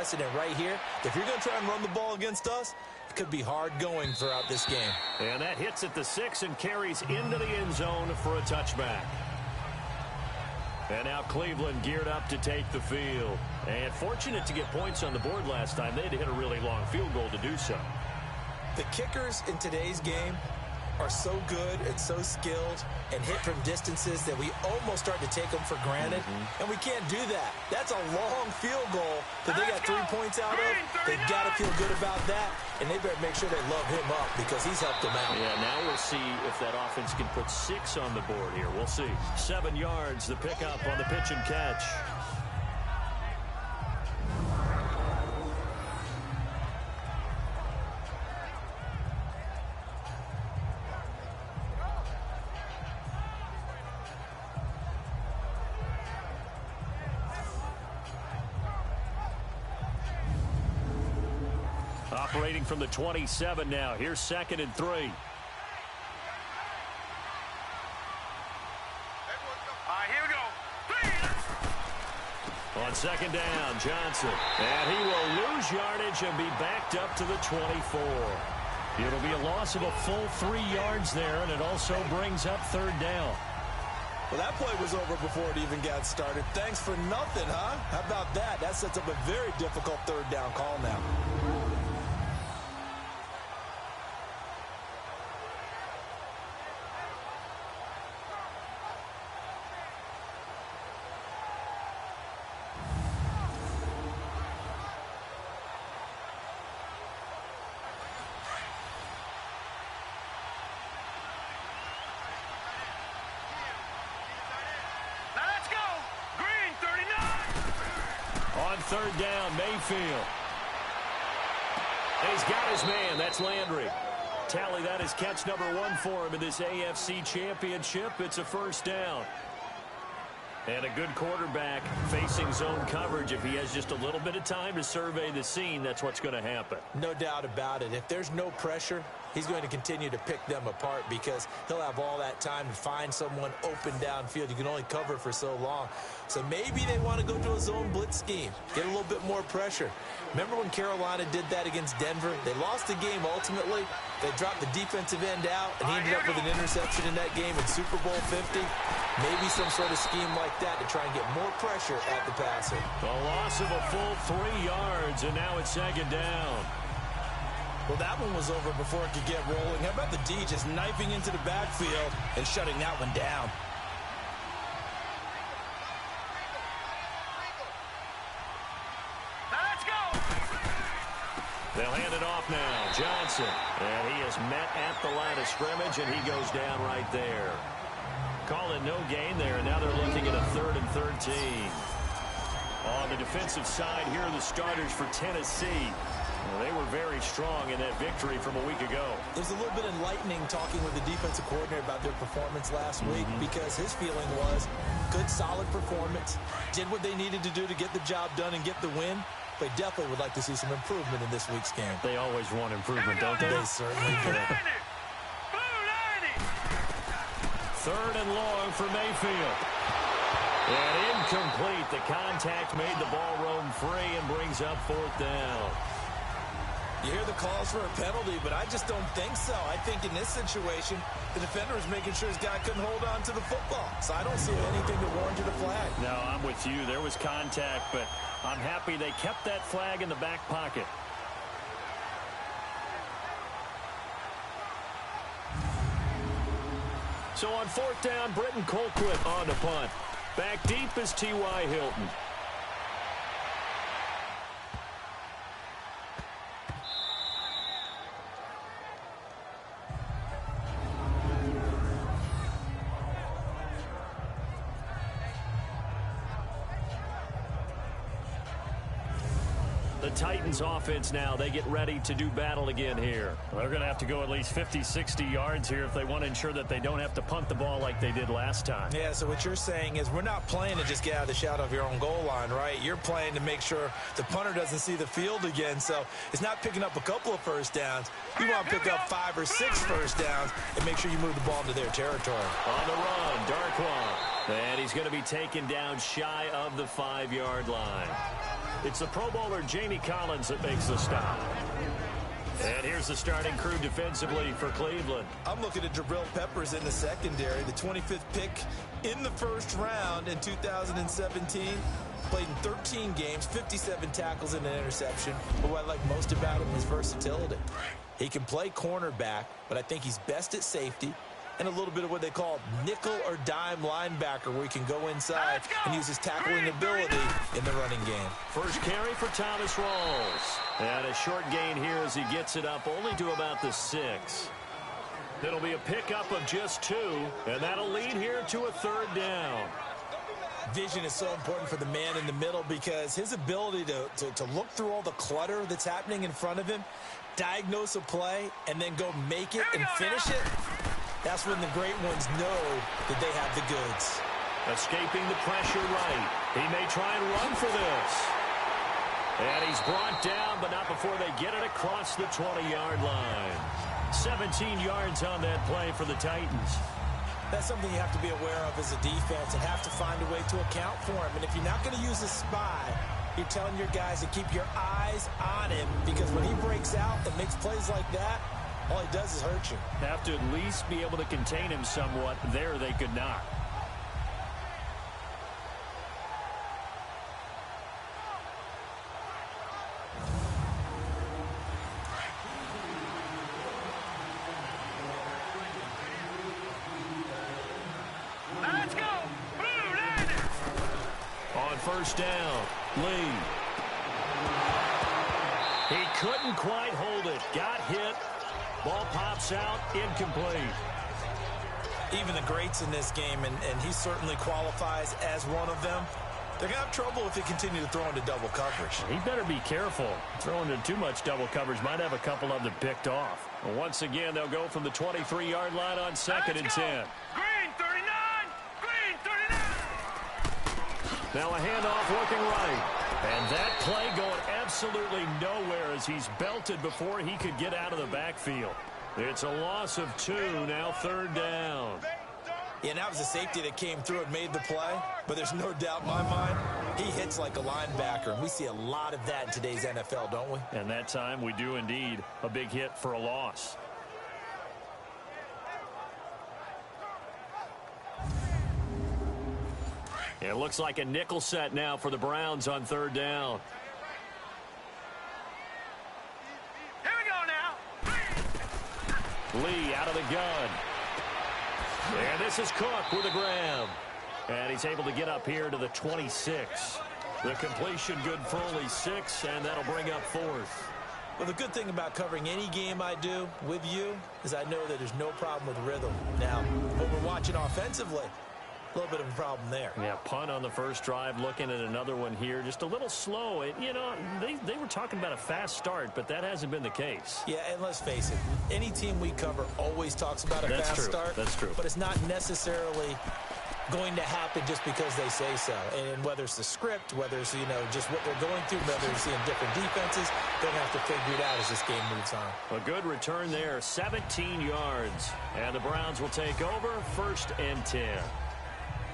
precedent right here. If you're going to try and run the ball against us, it could be hard going throughout this game. And that hits at the 6 and carries into the end zone for a touchback. And now Cleveland geared up to take the field. And fortunate to get points on the board last time. They had to hit a really long field goal to do so. The kickers in today's game are so good and so skilled and hit from distances that we almost start to take them for granted. And we can't do that. That's a long field goal that they got 3 points out of. They've got to feel good about that, and they better make sure they love him up because he's helped them out. Yeah, now we'll see if that offense can put 6 on the board here. We'll see. 7 yards, the pickup on the pitch and catch. Operating from the 27 now. Here's 2nd and 3. Here we go. On 2nd down, Johnson. And he will lose yardage and be backed up to the 24. It'll be a loss of a full 3 yards there, and it also brings up 3rd down. Well, that play was over before it even got started. Thanks for nothing, huh? How about that? That sets up a very difficult 3rd down call now. On 3rd down, Mayfield. And he's got his man. That's Landry. Tally that is catch number 1 for him in this AFC Championship. It's a 1st down. And a good quarterback facing zone coverage. If he has just a little bit of time to survey the scene, that's what's going to happen. No doubt about it. If there's no pressure, he's going to continue to pick them apart because he'll have all that time to find someone open downfield. You can only cover for so long. So maybe they want to go to a zone blitz scheme, get a little bit more pressure. Remember when Carolina did that against Denver? They lost the game ultimately. They dropped the defensive end out, and he ended up with an interception in that game in Super Bowl 50. Maybe some sort of scheme like that to try and get more pressure at the passer. A loss of a full 3 yards, and now it's 2nd down. Well, that one was over before it could get rolling. How about the D just knifing into the backfield and shutting that one down? Let's go. They'll hand it off now. Johnson. And he is met at the line of scrimmage, and he goes down right there. Call it no gain there, and now they're looking at a 3rd and 13. On the defensive side, here are the starters for Tennessee. Well, they were very strong in that victory from a week ago. It was a little bit enlightening talking with the defensive coordinator about their performance last week because his feeling was good, solid performance, did what they needed to do to get the job done and get the win. They definitely would like to see some improvement in this week's game. They always want improvement, don't they? They certainly do. 3rd and long for Mayfield. And incomplete. The contact made the ball roam free and brings up 4th down. You hear the calls for a penalty, but I just don't think so. I think in this situation, the defender was making sure his guy couldn't hold on to the football. So I don't see anything that warranted a flag. No, I'm with you. There was contact, but I'm happy they kept that flag in the back pocket. So on 4th down, Britton Colquitt on the punt. Back deep is T.Y. Hilton. The Titans offense now, they get ready to do battle again here. Well, they're going to have to go at least 50, 60 yards here if they want to ensure that they don't have to punt the ball like they did last time. Yeah, so what you're saying is we're not playing to just get out of the shadow of your own goal line, right? You're playing to make sure the punter doesn't see the field again. So it's not picking up a couple of 1st downs. You want to pick up 5 or 6 1st downs and make sure you move the ball into their territory. On the run, Darkwan. And he's going to be taken down shy of the 5-yard line. It's the Pro Bowler Jamie Collins that makes the stop. And here's the starting crew defensively for Cleveland. I'm looking at Jabril Peppers in the secondary, the 25th pick in the first round in 2017. Played in 13 games, 57 tackles and an interception. But what I like most about him is versatility. He can play cornerback, but I think he's best at safety and a little bit of what they call nickel or dime linebacker, where he can go inside and use his tackling ability in the running game. First carry for Thomas Rawls. And a short gain here as he gets it up only to about the 6. It'll be a pickup of just 2, and that'll lead here to a third down. Vision is so important for the man in the middle because his ability to look through all the clutter that's happening in front of him, diagnose a play, and then go make it and finish it, that's when the great ones know that they have the goods. Escaping the pressure right. He may try and run for this. And he's brought down, but not before they get it across the 20-yard line. 17 yards on that play for the Titans. That's something you have to be aware of as a defense and have to find a way to account for him. And if you're not going to use a spy, you're telling your guys to keep your eyes on him, because when he breaks out and makes plays like that, all he does is hurt you. Have to at least be able to contain him somewhat. There they could not. Let's go! Blue landed! On first down, Lee. He couldn't quite hold it. Got hit. Ball pops out, incomplete. Even the greats in this game, and he certainly qualifies as one of them, they're going to have trouble if they continue to throw into double coverage. He better be careful. Throwing into too much double coverage might have a couple of them picked off. Well, once again, they'll go from the 23-yard line on 2nd and 10. Green 39! Green 39! Now a handoff working right. And that play going absolutely nowhere as he's belted before he could get out of the backfield. It's a loss of 2, now 3rd down. Yeah, and that was a safety that came through and made the play, but there's no doubt in my mind, he hits like a linebacker, and we see a lot of that in today's NFL, don't we? And that time we do indeed. A big hit for a loss. It looks like a nickel set now for the Browns on 3rd down. Here we go now! Lee out of the gun. And this is Cook with a grab. And he's able to get up here to the 26. The completion good for only 6, and that'll bring up 4th. Well, the good thing about covering any game I do with you is I know that there's no problem with rhythm. Now, when we're watching offensively, a little bit of a problem there. Yeah, punt on the first drive, looking at another one here. Just a little slow. You know, they were talking about a fast start, but that hasn't been the case. Yeah, and let's face it, any team we cover always talks about a fast start. That's true. But it's not necessarily going to happen just because they say so. And whether it's the script, whether it's, you know, just what they're going through, whether it's seeing different defenses, they'll have to figure it out as this game moves on. A good return there, 17 yards. And the Browns will take over, 1st and 10.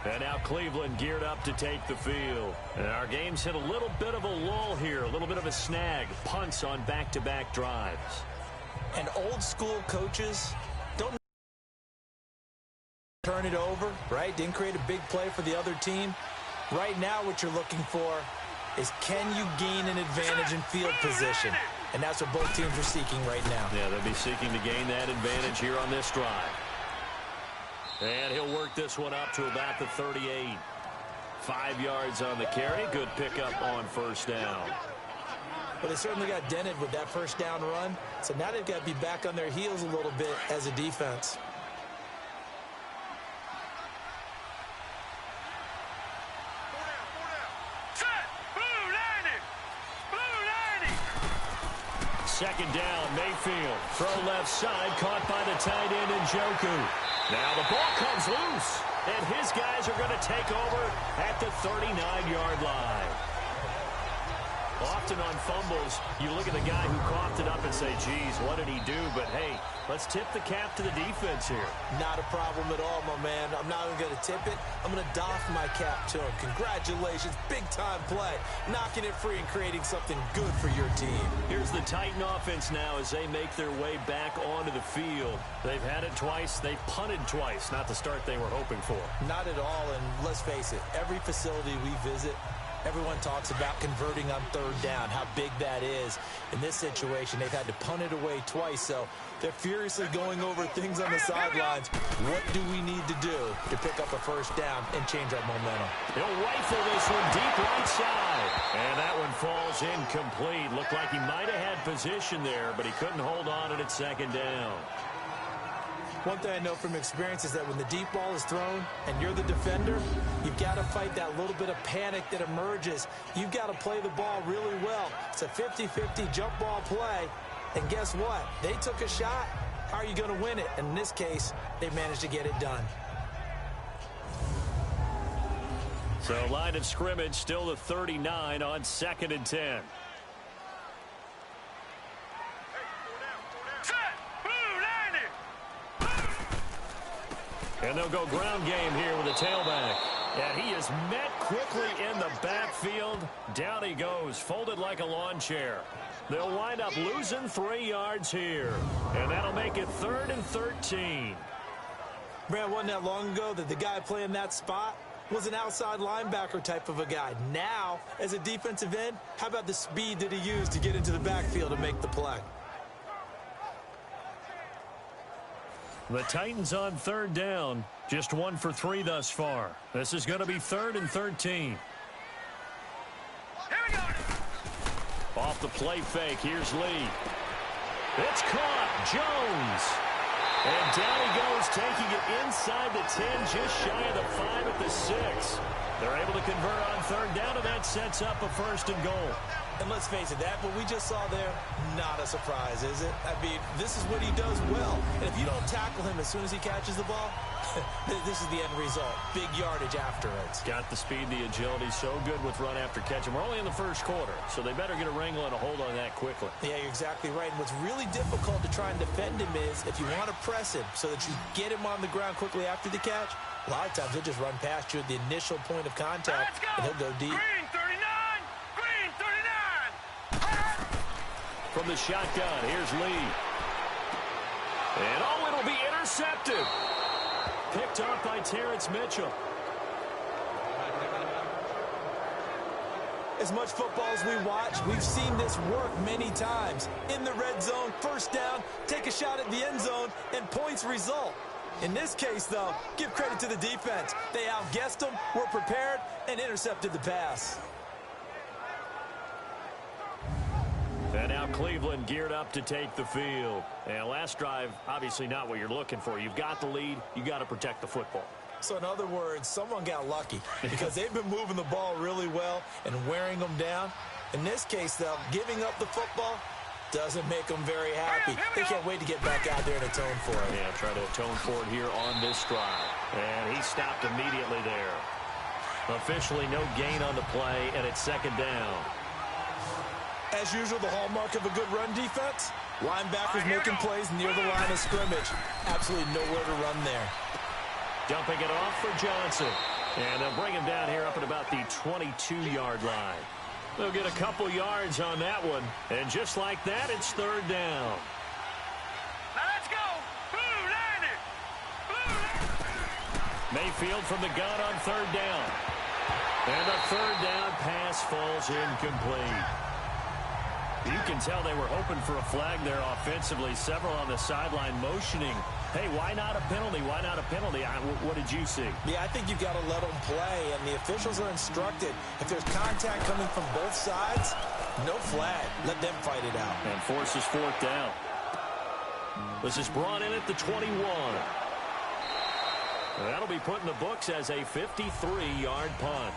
And now Cleveland geared up to take the field. And our game's hit a little bit of a lull here, a little bit of a snag. Punts on back-to-back drives. And old school coaches don't turn it over, right? Didn't create a big play for the other team. Right now what you're looking for is, can you gain an advantage in field position? And that's what both teams are seeking right now. Yeah, they'll be seeking to gain that advantage here on this drive. And he'll work this one up to about the 38. 5 yards on the carry. Good pickup on first down. Well, they certainly got dented with that first down run. So now they've got to be back on their heels a little bit as a defense. Second down, Mayfield. Throw left side, caught by the tight end Njoku. Now the ball comes loose, and his guys are going to take over at the 39-yard line. Often on fumbles, you look at the guy who coughed it up and say, geez, what did he do? But, hey, let's tip the cap to the defense here. Not a problem at all, my man. I'm not even going to tip it. I'm going to doff my cap to him. Congratulations. Big-time play. Knocking it free and creating something good for your team. Here's the Titan offense now as they make their way back onto the field. They've had it twice. They've punted twice. Not the start they were hoping for. Not at all, and let's face it, every facility we visit, everyone talks about converting on third down, how big that is. In this situation, they've had to punt it away twice, so they're furiously going over things on the sidelines. What do we need to do to pick up a first down and change our momentum? He'll rifle this one deep right side. And that one falls incomplete. Looked like he might have had position there, but he couldn't hold on at second down. One thing I know from experience is that when the deep ball is thrown and you're the defender, you've got to fight that little bit of panic that emerges. You've got to play the ball really well. It's a 50-50 jump ball play. And guess what? They took a shot. How are you going to win it? And in this case, they managed to get it done. So line of scrimmage still the 39 on 2nd and 10. And they'll go ground game here with a tailback. And he is met quickly in the backfield. Down he goes, folded like a lawn chair. They'll wind up losing 3 yards here. And that'll make it 3rd and 13. Brad, wasn't that long ago that the guy playing that spot was an outside linebacker type of a guy. Now, as a defensive end, how about the speed that he used to get into the backfield and make the play? The Titans on 3rd down. Just 1 for 3 thus far. This is going to be 3rd and 13. Here we go. Off the play fake, here's Lee. It's caught. Jones. And down he goes, taking it inside the 10, just shy of the 5 at the 6. They're able to convert on 3rd down, and that sets up a 1st and goal. And let's face it, that what we just saw there, not a surprise, is it? I mean, this is what he does well. And if you don't tackle him as soon as he catches the ball, this is the end result. Big yardage afterwards. Got the speed, the agility, so good with run after catch. And we're only in the 1st quarter, so they better get a wrangle and a hold on that quickly. Yeah, you're exactly right. And what's really difficult to try and defend him is if you want to press him so that you get him on the ground quickly after the catch, a lot of times he'll just run past you at the initial point of contact, and he'll go deep. Green 39! Green 39! From the shotgun, here's Lee. And oh, it'll be intercepted. Picked up by Terrence Mitchell. As much football as we watch, we've seen this work many times. In the red zone, first down, take a shot at the end zone, and points result. In this case, though, give credit to the defense. They outguessed them, were prepared, and intercepted the pass. And now Cleveland geared up to take the field. And last drive, obviously not what you're looking for. You've got the lead. You got to protect the football. So in other words, someone got lucky because they've been moving the ball really well and wearing them down. In this case, though, giving up the football doesn't make them very happy. They can't wait to get back out there and atone for it. Yeah, try to atone for it here on this drive. And he stopped immediately there. Officially no gain on the play, and it's 2nd down. As usual, the hallmark of a good run defense, linebackers making plays near the line of scrimmage. Absolutely nowhere to run there. Dumping it off for Johnson. And they'll bring him down here up at about the 22-yard line. They'll get a couple yards on that one. And just like that, it's 3rd down. Now let's go. Blue line it. Blue. Mayfield from the gun on 3rd down. And the 3rd down pass falls incomplete. You can tell they were hoping for a flag there offensively. Several on the sideline motioning. Hey, why not a penalty? Why not a penalty? What did you see? Yeah, I think you've got to let them play, and the officials are instructed. If there's contact coming from both sides, no flag. Let them fight it out. And forces 4th down. This is brought in at the 21. And that'll be put in the books as a 53-yard punt.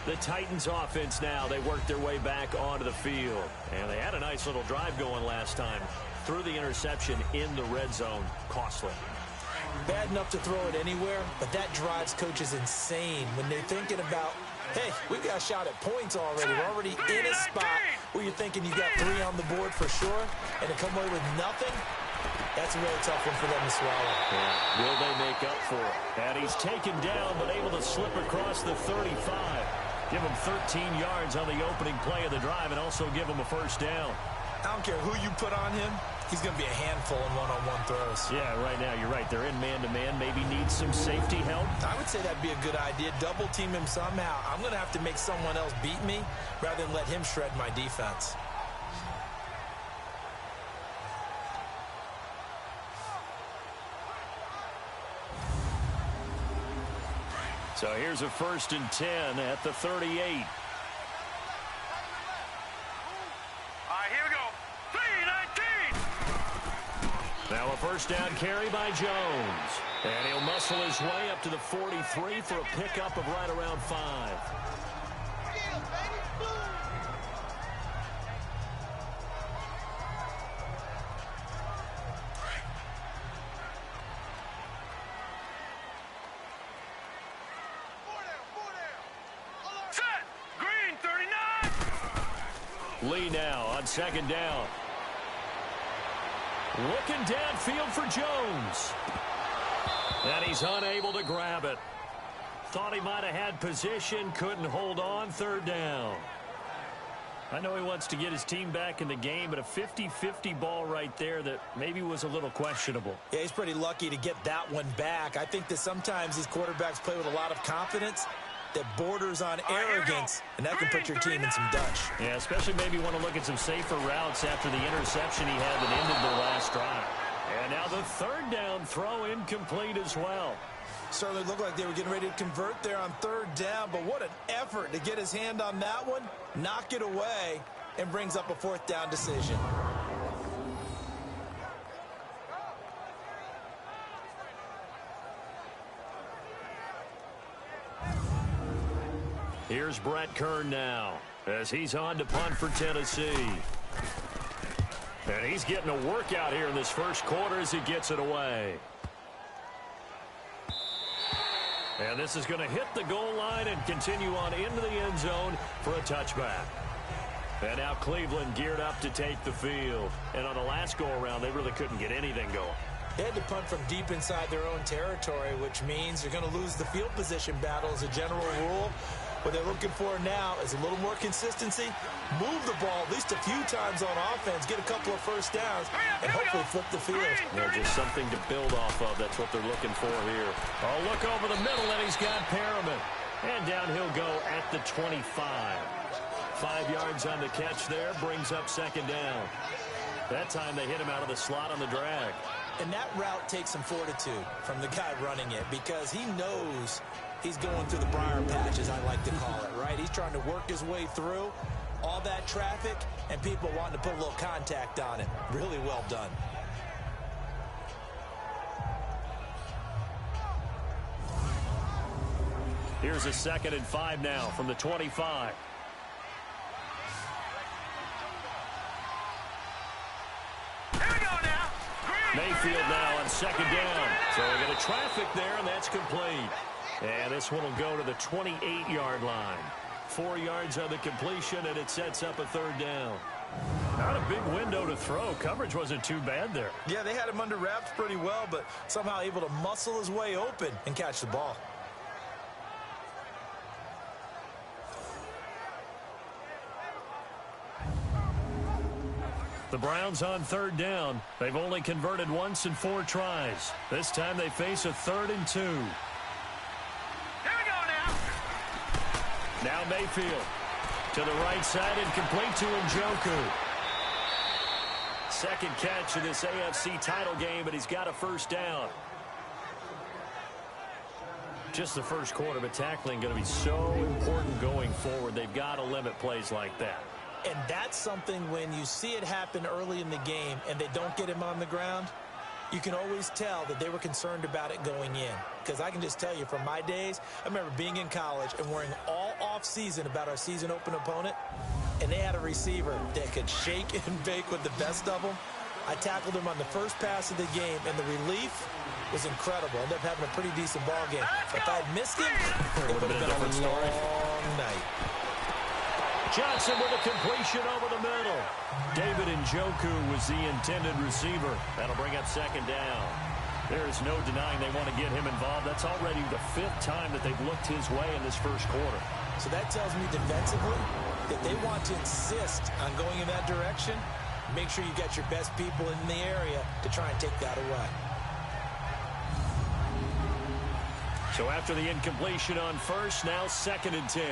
The Titans offense now, they worked their way back onto the field. And they had a nice little drive going last time. Threw the interception in the red zone. Costly. Bad enough to throw it anywhere, but that drives coaches insane when they're thinking about Hey, we got a shot at points already. We're already in a spot where you're thinking you got 3 on the board for sure, and to come away with nothing, that's a really tough one for them to swallow. Yeah. Will they make up for it? And he's taken down, but able to slip across the 35. Give him 13 yards on the opening play of the drive and also give him a first down. I don't care who you put on him. He's going to be a handful in one-on-one throws. Yeah, right now, you're right. They're in man-to-man. Maybe need some safety help. I would say that'd be a good idea. Double team him somehow. I'm going to have to make someone else beat me rather than let him shred my defense. So here's a 1st and 10 at the 38. All right, here we go. 3-19. Now a first down carry by Jones. And he'll muscle his way up to the 43 for a pickup of right around 5. Lee now on 2nd down. Looking downfield for Jones. And he's unable to grab it. Thought he might have had position, couldn't hold on. 3rd down. I know he wants to get his team back in the game, but a 50-50 ball right there that maybe was a little questionable. Yeah, he's pretty lucky to get that one back. I think that sometimes these quarterbacks play with a lot of confidence that borders on arrogance, and that can put your team in some dutch. Yeah, especially maybe want to look at some safer routes after the interception he had that ended the last drive. And now the 3rd down throw incomplete as well. Certainly looked like they were getting ready to convert there on 3rd down, but what an effort to get his hand on that one, knock it away, and brings up a 4th down decision. Here's Brett Kern now as he's on to punt for Tennessee. And he's getting a workout here in this first quarter as he gets it away. And this is going to hit the goal line and continue on into the end zone for a touchback. And now Cleveland geared up to take the field. And on the last go-around, they really couldn't get anything going. They had to punt from deep inside their own territory, which means they're going to lose the field position battle as a general rule. What they're looking for now is a little more consistency, move the ball at least a few times on offense, get a couple of first downs, and hopefully flip the field. Yeah, just something to build off of. That's what they're looking for here. Oh, look over the middle, and he's got Perriman. And down he'll go at the 25. 5 yards on the catch there, brings up 2nd down. That time they hit him out of the slot on the drag. And that route takes some fortitude from the guy running it because he knows he's going through the briar patch, as I like to call it, right? He's trying to work his way through all that traffic and people wanting to put a little contact on it. Really well done. Here's a 2nd and 5 now from the 25. Mayfield now on 2nd down. So we got a traffic there, and that's complete. And this one will go to the 28-yard line. 4 yards on the completion, and it sets up a 3rd down. Not a big window to throw. Coverage wasn't too bad there. Yeah, they had him under wraps pretty well, but somehow able to muscle his way open and catch the ball. The Browns on 3rd down. They've only converted once in 4 tries. This time they face a 3rd and 2. Here we go now. Now Mayfield to the right side and complete to Njoku. Second catch of this AFC title game, but he's got a 1st down. Just the first quarter, but tackling going to be so important going forward. They've got to limit plays like that. And that's something when you see it happen early in the game and they don't get him on the ground, you can always tell that they were concerned about it going in. Because I can just tell you from my days, I remember being in college and worrying all off-season about our season open opponent, and they had a receiver that could shake and bake with the best of them. I tackled him on the first pass of the game, and the relief was incredible. Ended up having a pretty decent ball game. If I had missed him, it would have been a different story. long night. Johnson with a completion over the middle. David Njoku was the intended receiver. That'll bring up second down. There is no denying they want to get him involved. That's already the 5th time that they've looked his way in this first quarter. So that tells me defensively that they want to insist on going in that direction. Make sure you got your best people in the area to try and take that away. So after the incompletion on first, now 2nd and 10.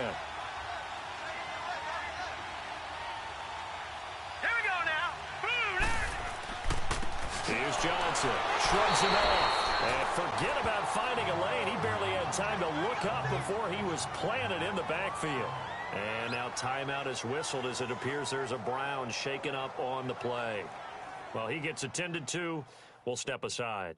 Here's Johnson. Shrugs him off. And forget about finding a lane. He barely had time to look up before he was planted in the backfield. And now timeout is whistled as it appears there's a Brown shaken up on the play. Well, he gets attended to. We'll step aside.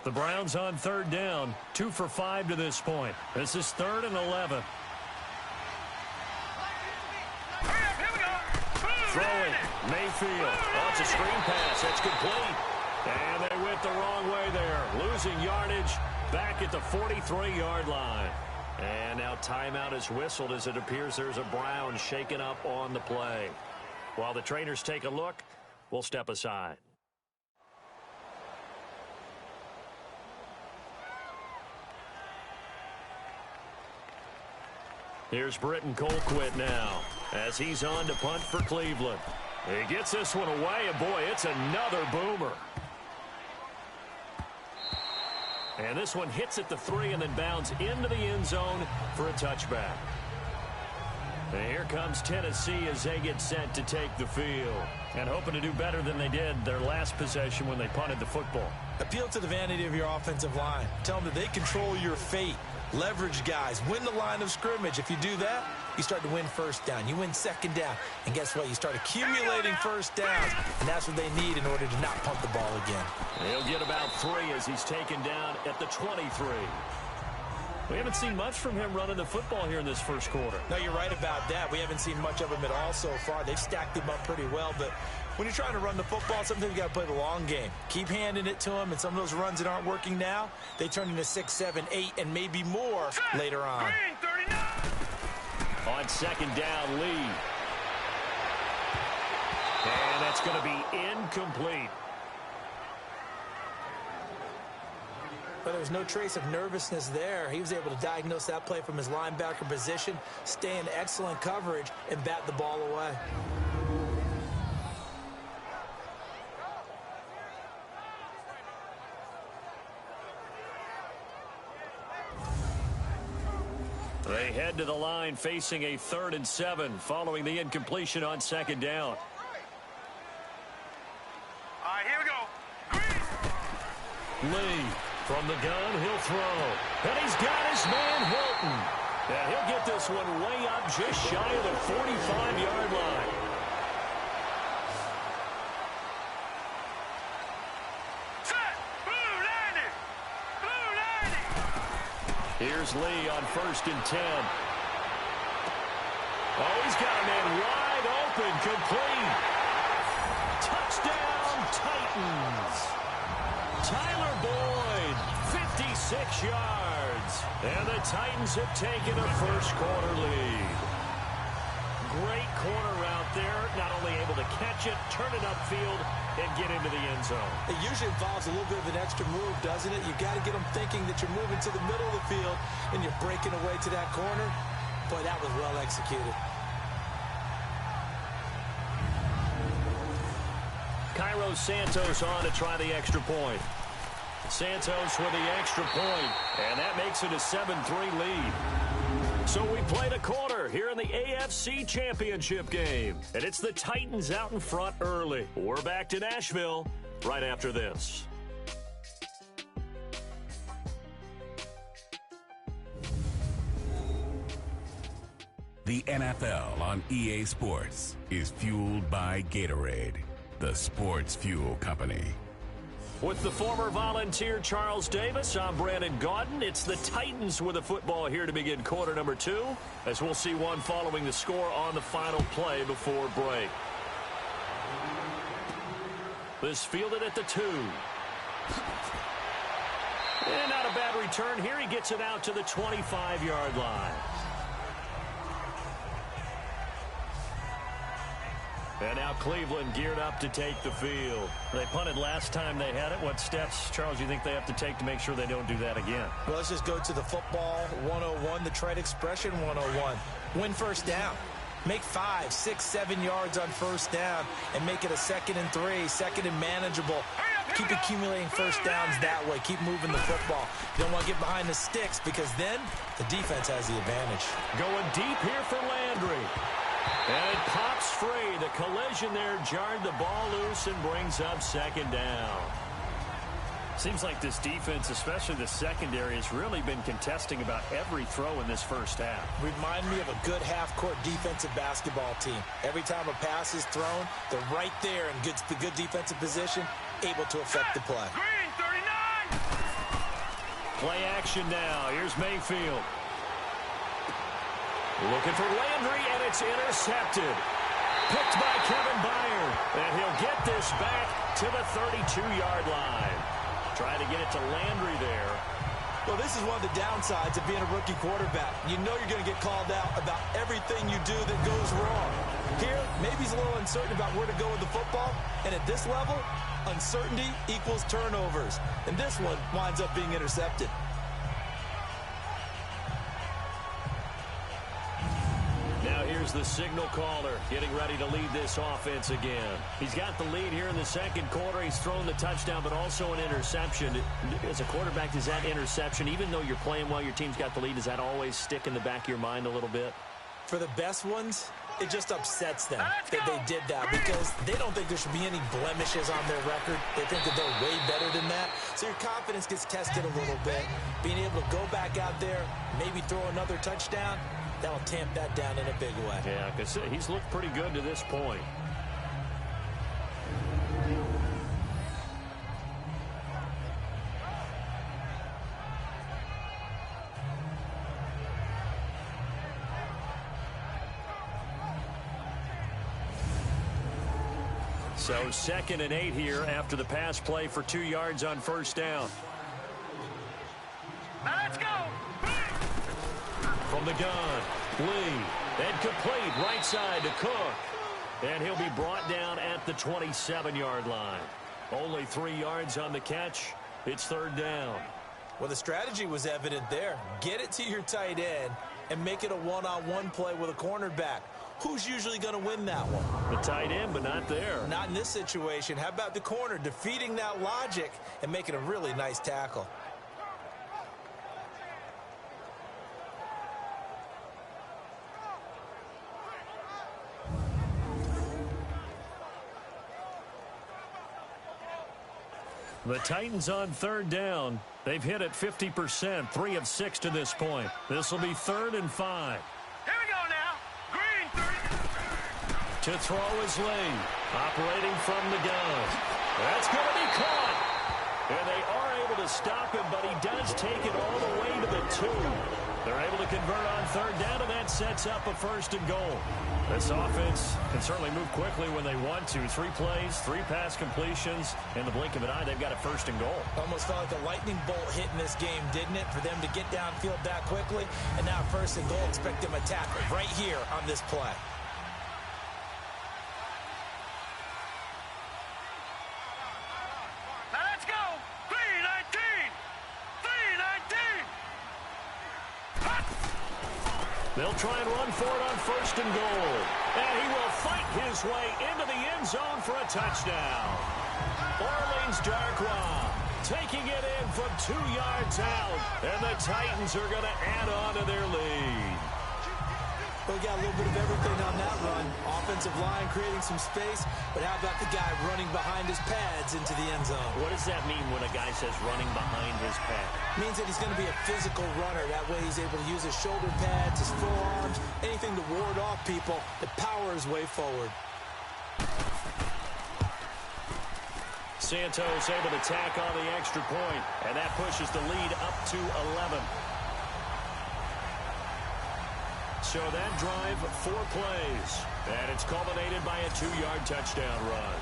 The Browns on 3rd down, 2 for 5 to this point. This is 3rd and 11. Throwing, Mayfield. Oh, it's a screen pass. That's complete. And they went the wrong way there. Losing yardage back at the 43-yard line. And now timeout is whistled as it appears there's a Brown shaken up on the play. While the trainers take a look, we'll step aside. Here's Britton Colquitt now as he's on to punt for Cleveland. He gets this one away, and boy, it's another boomer. And this one hits at the 3 and then bounds into the end zone for a touchback. And here comes Tennessee as they get set to take the field. And hoping to do better than they did their last possession when they punted the football. Appeal to the vanity of your offensive line. Tell them that they control your fate. Leverage guys. Win the line of scrimmage. If you do that, you start to win first down. You win second down. And guess what? You start accumulating first downs. And that's what they need in order to not pump the ball again. He'll get about 3 as he's taken down at the 23. We haven't seen much from him running the football here in this first quarter. No, you're right about that. We haven't seen much of him at all so far. They've stacked him up pretty well, but when you're trying to run the football, sometimes you got to play the long game. Keep handing it to him, and some of those runs that aren't working now, they turn into 6, 7, 8, and maybe more later on. On second down, Lee. And that's going to be incomplete. But there was no trace of nervousness there. He was able to diagnose that play from his linebacker position, stay in excellent coverage, and bat the ball away. They head to the line facing a 3rd and 7 following the incompletion on second down. All right, here we go. Lee from the gun, he'll throw. And he's got his man Hilton. And he'll get this one way up just shy of the 45-yard line. Set. Blue 90. Blue 90. Here's Lee on 1st and 10. Oh, he's got a man wide open, complete. Touchdown, Titans. Tyler Boyd, 56 yards. And the Titans have taken a first quarter lead. Great corner route there. Not only able to catch it, turn it upfield, and get into the end zone. It usually involves a little bit of an extra move, doesn't it? You got to get them thinking that you're moving to the middle of the field and you're breaking away to that corner. Boy, that was well executed. Cairo Santos on to try the extra point. Santos with the extra point, and that makes it a 7-3 lead. So we played a quarter here in the AFC Championship game, and it's the Titans out in front early. We're back to Nashville right after this. The NFL on EA Sports is fueled by Gatorade, the sports fuel company. With the former Volunteer Charles Davis, I'm Brandon Gaudin. It's the Titans with the football here to begin quarter number 2, as we'll see one following the score on the final play before break. This fielded at the 2. And not a bad return here. He gets it out to the 25-yard line. And now Cleveland geared up to take the field. They punted last time they had it. What steps, Charles, do you think they have to take to make sure they don't do that again? Well, let's just go to the football 101, the trade expression 101. Win first down. Make 5, 6, 7 yards on first down and make it a 2nd and 3, 2nd and manageable. Keep accumulating first downs that way. Keep moving the football. You don't want to get behind the sticks because then the defense has the advantage. Going deep here for Landry. And it pops free. The collision there jarred the ball loose and brings up 2nd down. Seems like this defense, especially the secondary, has really been contesting about every throw in this first half. Remind me of a good half-court defensive basketball team. Every time a pass is thrown, they're right there in the good defensive position, able to affect the play. Green, 39! Play action now. Here's Mayfield. Looking for Landry, and it's intercepted. Picked by Kevin Byard. And he'll get this back to the 32-yard line. Trying to get it to Landry there. Well, this is one of the downsides of being a rookie quarterback. You know you're going to get called out about everything you do that goes wrong. Here, maybe he's a little uncertain about where to go with the football. And at this level, uncertainty equals turnovers. And this one winds up being intercepted. Now here's the signal caller getting ready to lead this offense again. He's got the lead here in the second quarter. He's thrown the touchdown, but also an interception. As a quarterback, does that interception, even though you're playing well, your team's got the lead, does that always stick in the back of your mind a little bit? For the best ones, it just upsets them that they did that because they don't think there should be any blemishes on their record. They think that they're way better than that. So your confidence gets tested a little bit. Being able to go back out there, maybe throw another touchdown, that'll tamp that down in a big way. Yeah, because he's looked pretty good to this point. So 2nd and 8 here after the pass play for 2 yards on first down. Now let's go! From the gun, Lee, and complete right side to Cook. And he'll be brought down at the 27-yard line. Only 3 yards on the catch. It's 3rd down. Well, the strategy was evident there. Get it to your tight end and make it a one-on-one play with a cornerback. Who's usually going to win that one? The tight end, but not there. Not in this situation. How about the corner defeating that logic and making a really nice tackle? The Titans on 3rd down. They've hit it 50%, 3 of 6 to this point. This will be 3rd and 5. Here we go now. Green, 30. To throw is Lee, operating from the gun. That's going to be caught. And they are able to stop him, but he does take it all the way to the 2. They're able to convert on 3rd down, and that sets up a 1st and goal. This offense can certainly move quickly when they want to. 3 plays, 3 pass completions. In the blink of an eye, they've got a 1st and goal. Almost felt like a lightning bolt hit in this game, didn't it? For them to get downfield that quickly. And now 1st and goal, expect them to tackle right here on this play. Now let's go! 319! 319! They'll try and run for it on 1st and goal. And he will fight his way into the end zone for a touchdown. Orleans Darkwa taking it in from 2 yards out. And the Titans are going to add on to their lead. We got a little bit of everything on that run. Offensive line creating some space, but how about the guy running behind his pads into the end zone? What does that mean when a guy says running behind his pad? It means that he's going to be a physical runner. That way he's able to use his shoulder pads, his forearms, anything to ward off people to power his way forward. Santos able to tack on the extra point, and that pushes the lead up to 11. So that drive, 4 plays, and it's culminated by a 2-yard touchdown run.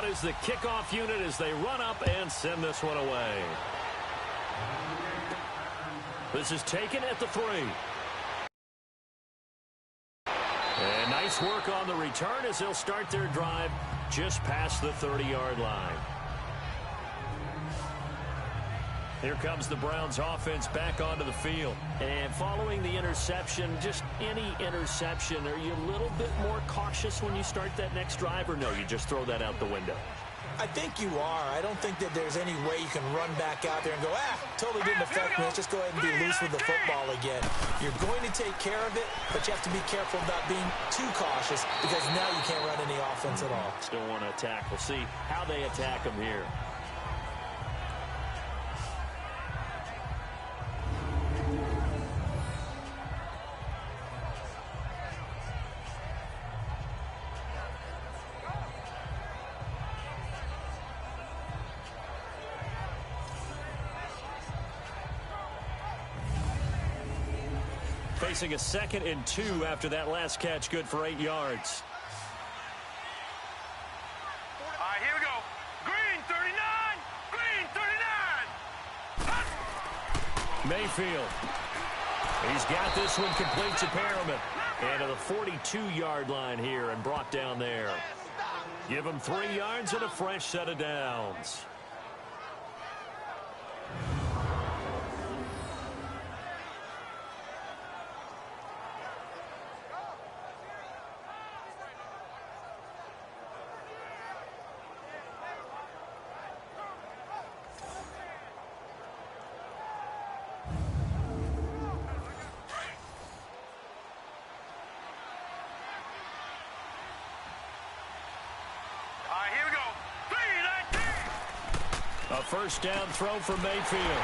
out is the kickoff unit as they run up and send this one away. This is taken at the 3. And nice work on the return as they'll start their drive just past the 30-yard line. Here comes the Browns offense back onto the field. And following the interception, just any interception, are you a little bit more cautious when you start that next drive, or no, you just throw that out the window? I think you are. I don't think that there's any way you can run back out there and go, totally didn't affect me. Let's just go ahead and be loose with the football again. You're going to take care of it, but you have to be careful about being too cautious because now you can't run any offense at all. Still want to attack. We'll see how they attack them here. Facing a 2nd and 2 after that last catch, good for 8 yards. All right, here we go. Green 39. Green 39. Mayfield. He's got this one complete to Perriman. And to the 42-yard line here and brought down there. Give him 3 yards and a fresh set of downs. A first down throw for Mayfield.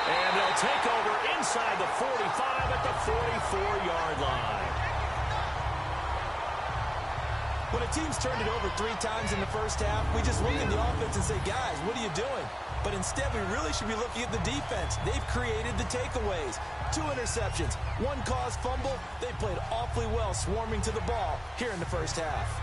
And they'll take over inside the 45 at the 44-yard line. When a team's turned it over 3 times in the first half, we just look at the offense and say, guys, what are you doing? But instead, we really should be looking at the defense. They've created the takeaways. 2 interceptions, 1 caused fumble. They played awfully well swarming to the ball here in the first half.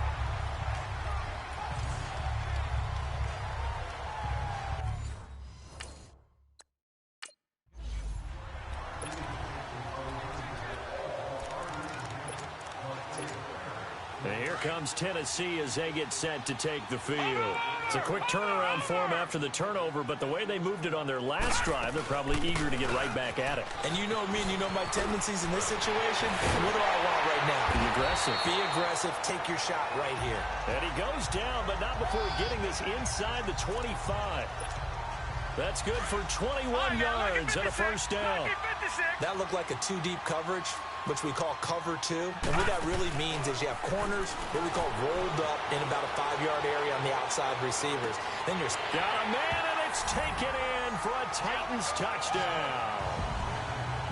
Comes Tennessee as they get set to take the field. It's a quick turnaround for them after the turnover, but the way they moved it on their last drive, they're probably eager to get right back at it. And you know me and you know my tendencies in this situation. What do I want right now? Be aggressive. Be aggressive. Take your shot right here. And he goes down, but not before getting this inside the 25. That's good for 21 yards and a first down. That looked like a 2-deep coverage, which we call cover 2. And what that really means is you have corners, what we call rolled up in about a 5-yard area on the outside receivers. Then you're got a man, and it's taken in for a Titans touchdown.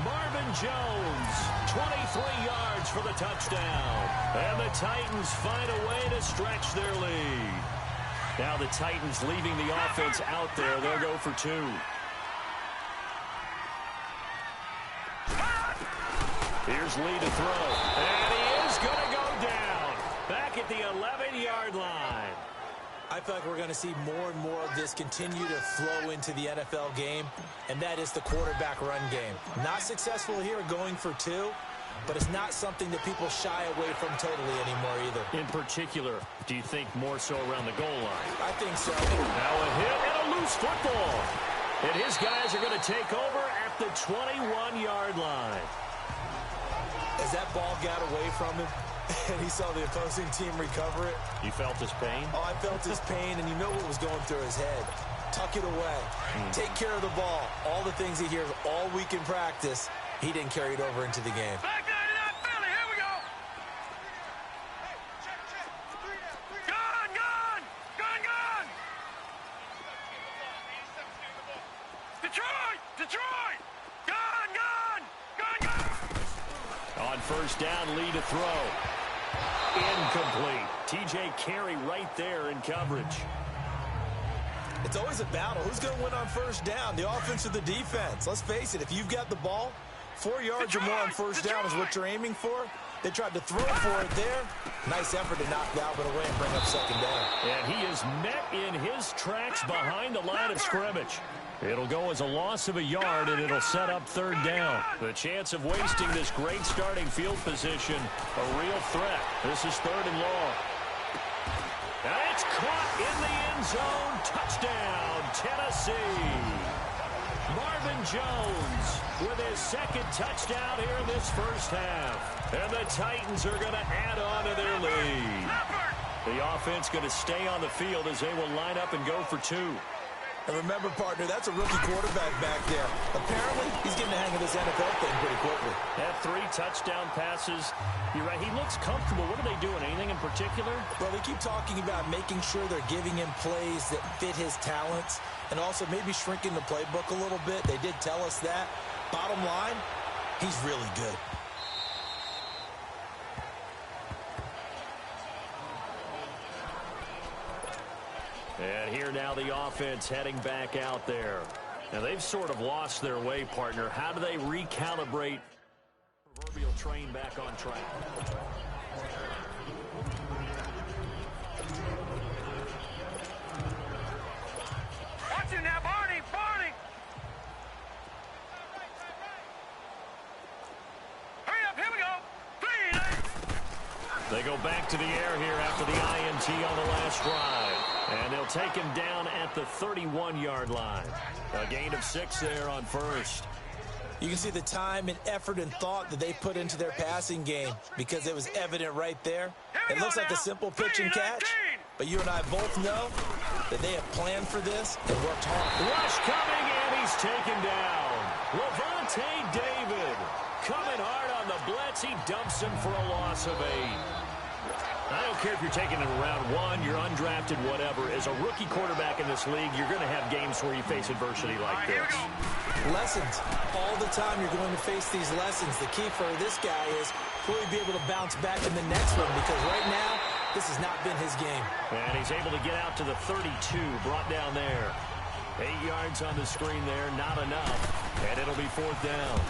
Marvin Jones, 23 yards for the touchdown. And the Titans find a way to stretch their lead. Now the Titans leaving the offense out there. They'll go for 2. Here's Lee to throw. And he is going to go down. Back at the 11-yard line. I feel like we're going to see more and more of this continue to flow into the NFL game, and that is the quarterback run game. Not successful here going for 2, but it's not something that people shy away from totally anymore either. In particular, do you think more so around the goal line? I think so. Now a hit and a loose football. And his guys are going to take over at the 21-yard line. As that ball got away from him, and he saw the opposing team recover it. You felt his pain? Oh, I felt his pain, and you know what was going through his head. Tuck it away. Take care of the ball. All the things he hears all week in practice, he didn't carry it over into the game. Back 99 Philly, here we go. Gun, gun, gun, gun. Detroit, Detroit. Gun, gun, gun, gun. On first down, Lee to throw. Incomplete. TJ Carey right there in coverage. It's always a battle. Who's going to win on first down, the offense or the defense? Let's face it, if you've got the ball, 4 yards or more on first down is what you're aiming for. They tried to throw for it there. Nice effort to knock that one away and bring up second down. And he is met in his tracks behind the line of scrimmage. It'll go as a loss of a yard, and it'll set up third down. The chance of wasting this great starting field position, a real threat. This is third and long. And it's caught in the end zone. Touchdown, Tennessee. Marvin Jones with his second touchdown here in this first half. And the Titans are going to add on to their lead. The offense going to stay on the field as they will line up and go for two. And remember, partner, that's a rookie quarterback back there. Apparently, he's getting the hang of this NFL thing pretty quickly. Had 3 touchdown passes. You're right, he looks comfortable. What are they doing? Anything in particular? Well, they keep talking about making sure they're giving him plays that fit his talents and also maybe shrinking the playbook a little bit. They did tell us that. Bottom line, he's really good. And here now the offense heading back out there. Now they've sort of lost their way, partner. How do they recalibrate the proverbial train back on track? Watch him now, Barney! Barney! Hurry up, here we go! 3, They go back to the air here after the INT on the last drive. And they'll take him down at the 31-yard line. A gain of 6 there on first. You can see the time and effort and thought that they put into their passing game because it was evident right there. It looks like a simple pitch and catch, but you and I both know that they have planned for this and worked hard. Rush coming, and he's taken down. Levante David coming hard on the blitz. He dumps him for a loss of 8. I don't care if you're taking it in round 1, you're undrafted, whatever. As a rookie quarterback in this league, you're going to have games where you face adversity like this. Lessons. All the time you're going to face these lessons. The key for this guy is will he be able to bounce back in the next one, because right now, this has not been his game. And he's able to get out to the 32, brought down there. 8 yards on the screen there, not enough. And it'll be 4th down.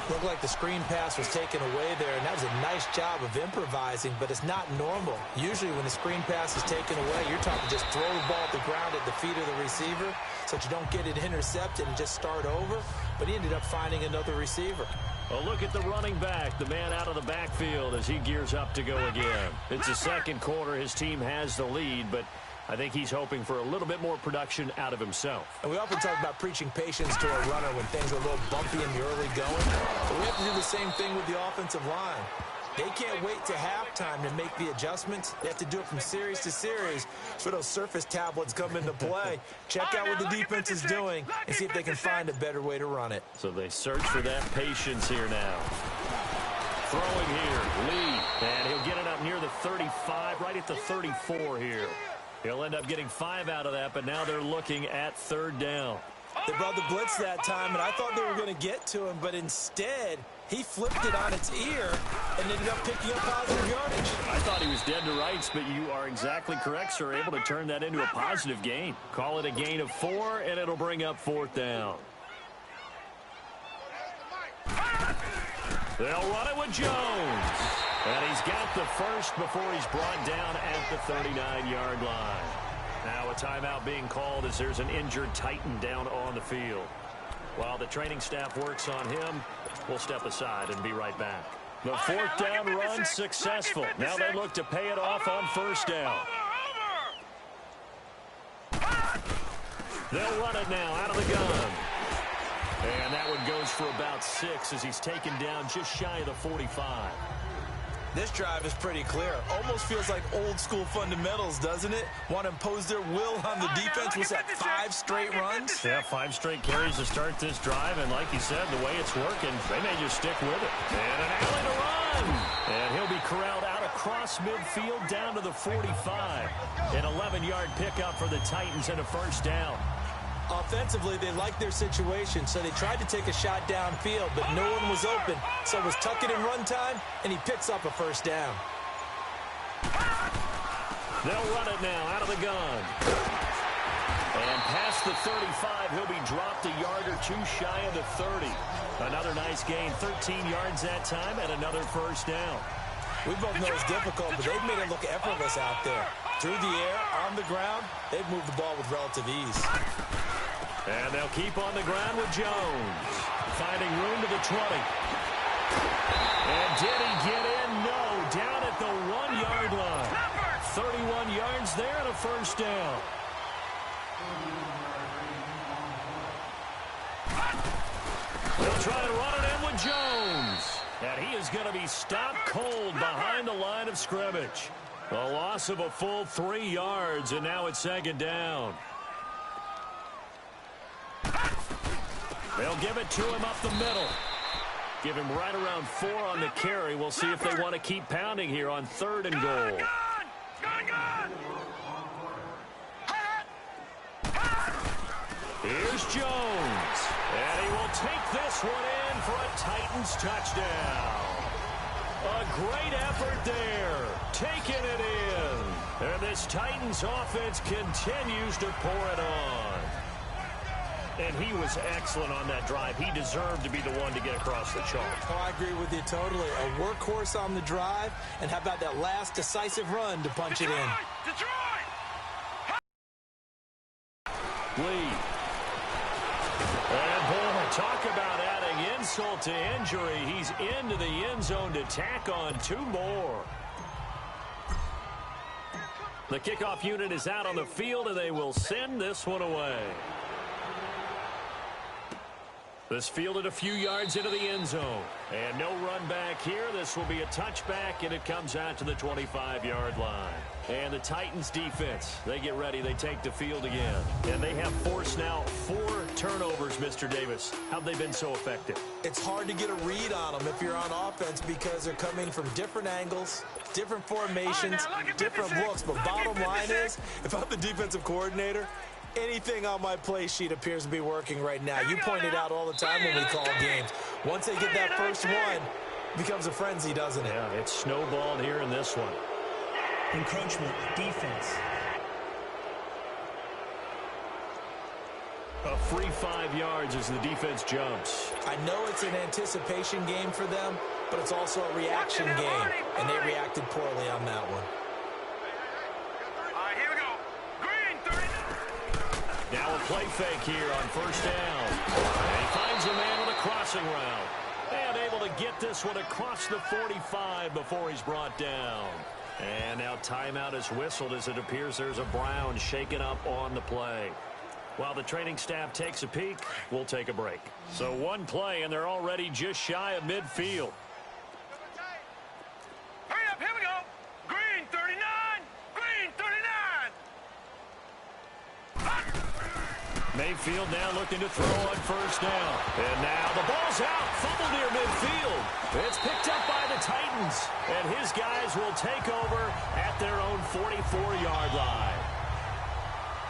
Looked like the screen pass was taken away there, and that was a nice job of improvising, but it's not normal. Usually when the screen pass is taken away, you're talking just throw the ball at the ground at the feet of the receiver so that you don't get it intercepted and just start over, but he ended up finding another receiver. A look at the running back, the man out of the backfield as he gears up to go again. It's the second quarter. His team has the lead, but I think he's hoping for a little bit more production out of himself. And we often talk about preaching patience to a runner when things are a little bumpy in the early going. But we have to do the same thing with the offensive line. They can't wait to halftime to make the adjustments. They have to do it from series to series so those surface tablets come into play. Check out what the defense is doing and see if they can find a better way to run it. So they search for that patience here now. Throwing here, Lee, and he'll get it up near the 35, right at the 34 here. He'll end up getting 5 out of that, but now they're looking at 3rd down. They brought the blitz that time, and I thought they were going to get to him, but instead, he flipped it on its ear and ended up picking up positive yardage. I thought he was dead to rights, but you are exactly correct, sir. Able to turn that into a positive gain. Call it a gain of 4, and it'll bring up 4th down. They'll run it with Jones. And he's got the first before he's brought down at the 39-yard line. Now a timeout being called as there's an injured Titan down on the field. While the training staff works on him, we'll step aside and be right back. The 4th down run successful. Now they look to pay it off on 1st down. They'll run it now out of the gun. And that one goes for about 6 as he's taken down just shy of the 45. This drive is pretty clear. Almost feels like old school fundamentals, doesn't it? Want to impose their will on the defense. Was that 5 straight runs? Yeah, 5 straight carries to start this drive. And like you said, the way it's working, they may just stick with it. And an alley to run. And he'll be corralled out across midfield down to the 45. An 11-yard pickup for the Titans and a 1st down. Offensively, they liked their situation, so they tried to take a shot downfield, but no one was open. So it was tuck it in run time, and he picks up a 1st down. They'll run it now out of the gun. And past the 35, he'll be dropped a yard or 2 shy of the 30. Another nice gain, 13 yards that time, and another 1st down. We both know it's difficult, but they've made it look effortless out there. Through the air, on the ground, they've moved the ball with relative ease. And they'll keep on the ground with Jones. Finding room to the 20. And did he get in? No. Down at the 1-yard line. 31 yards there and a first down. They'll try to run it in with Jones. And he is going to be stopped cold behind the line of scrimmage. A loss of a full 3 yards, and now it's second down. They'll give it to him up the middle. Give him right around 4 on the carry. We'll see if they want to keep pounding here on 3rd and goal. Here's Jones. And he will take this one in for a Titans touchdown. A great effort there. Taking it in. And this Titans offense continues to pour it on. And he was excellent on that drive. He deserved to be the one to get across the chalk. Oh, I agree with you totally. A workhorse on the drive. And how about that last decisive run to punch it in? Lee. And boy, talk about adding insult to injury. He's into the end zone to tack on 2 more. The kickoff unit is out on the field, and they will send this one away. This fielded a few yards into the end zone. And no run back here. This will be a touchback, and it comes out to the 25-yard line. And the Titans defense, they get ready. They take the field again. And they have forced now 4 turnovers, Mr. Davis. How have they been so effective? It's hard to get a read on them if you're on offense because they're coming from different angles, different formations, different looks. But bottom line is, if I'm the defensive coordinator, anything on my play sheet appears to be working right now. You point it out all the time when we call games. Once they get that first one, it becomes a frenzy, doesn't it? Yeah, it's snowballed here in this one. Encroachment, defense. A free 5 yards as the defense jumps. I know it's an anticipation game for them, but it's also a reaction game, and they reacted poorly on that one. Now a play fake here on first down. And he finds a man with a crossing route. And able to get this one across the 45 before he's brought down. And now timeout is whistled as it appears there's a Brown shaken up on the play. While the training staff takes a peek, we'll take a break. So one play, and they're already just shy of midfield. Hurry up, here we go. Green 39, green 39. Mayfield now looking to throw on first down. And now the ball's out. Fumble near midfield. It's picked up by the Titans. And his guys will take over at their own 44-yard line.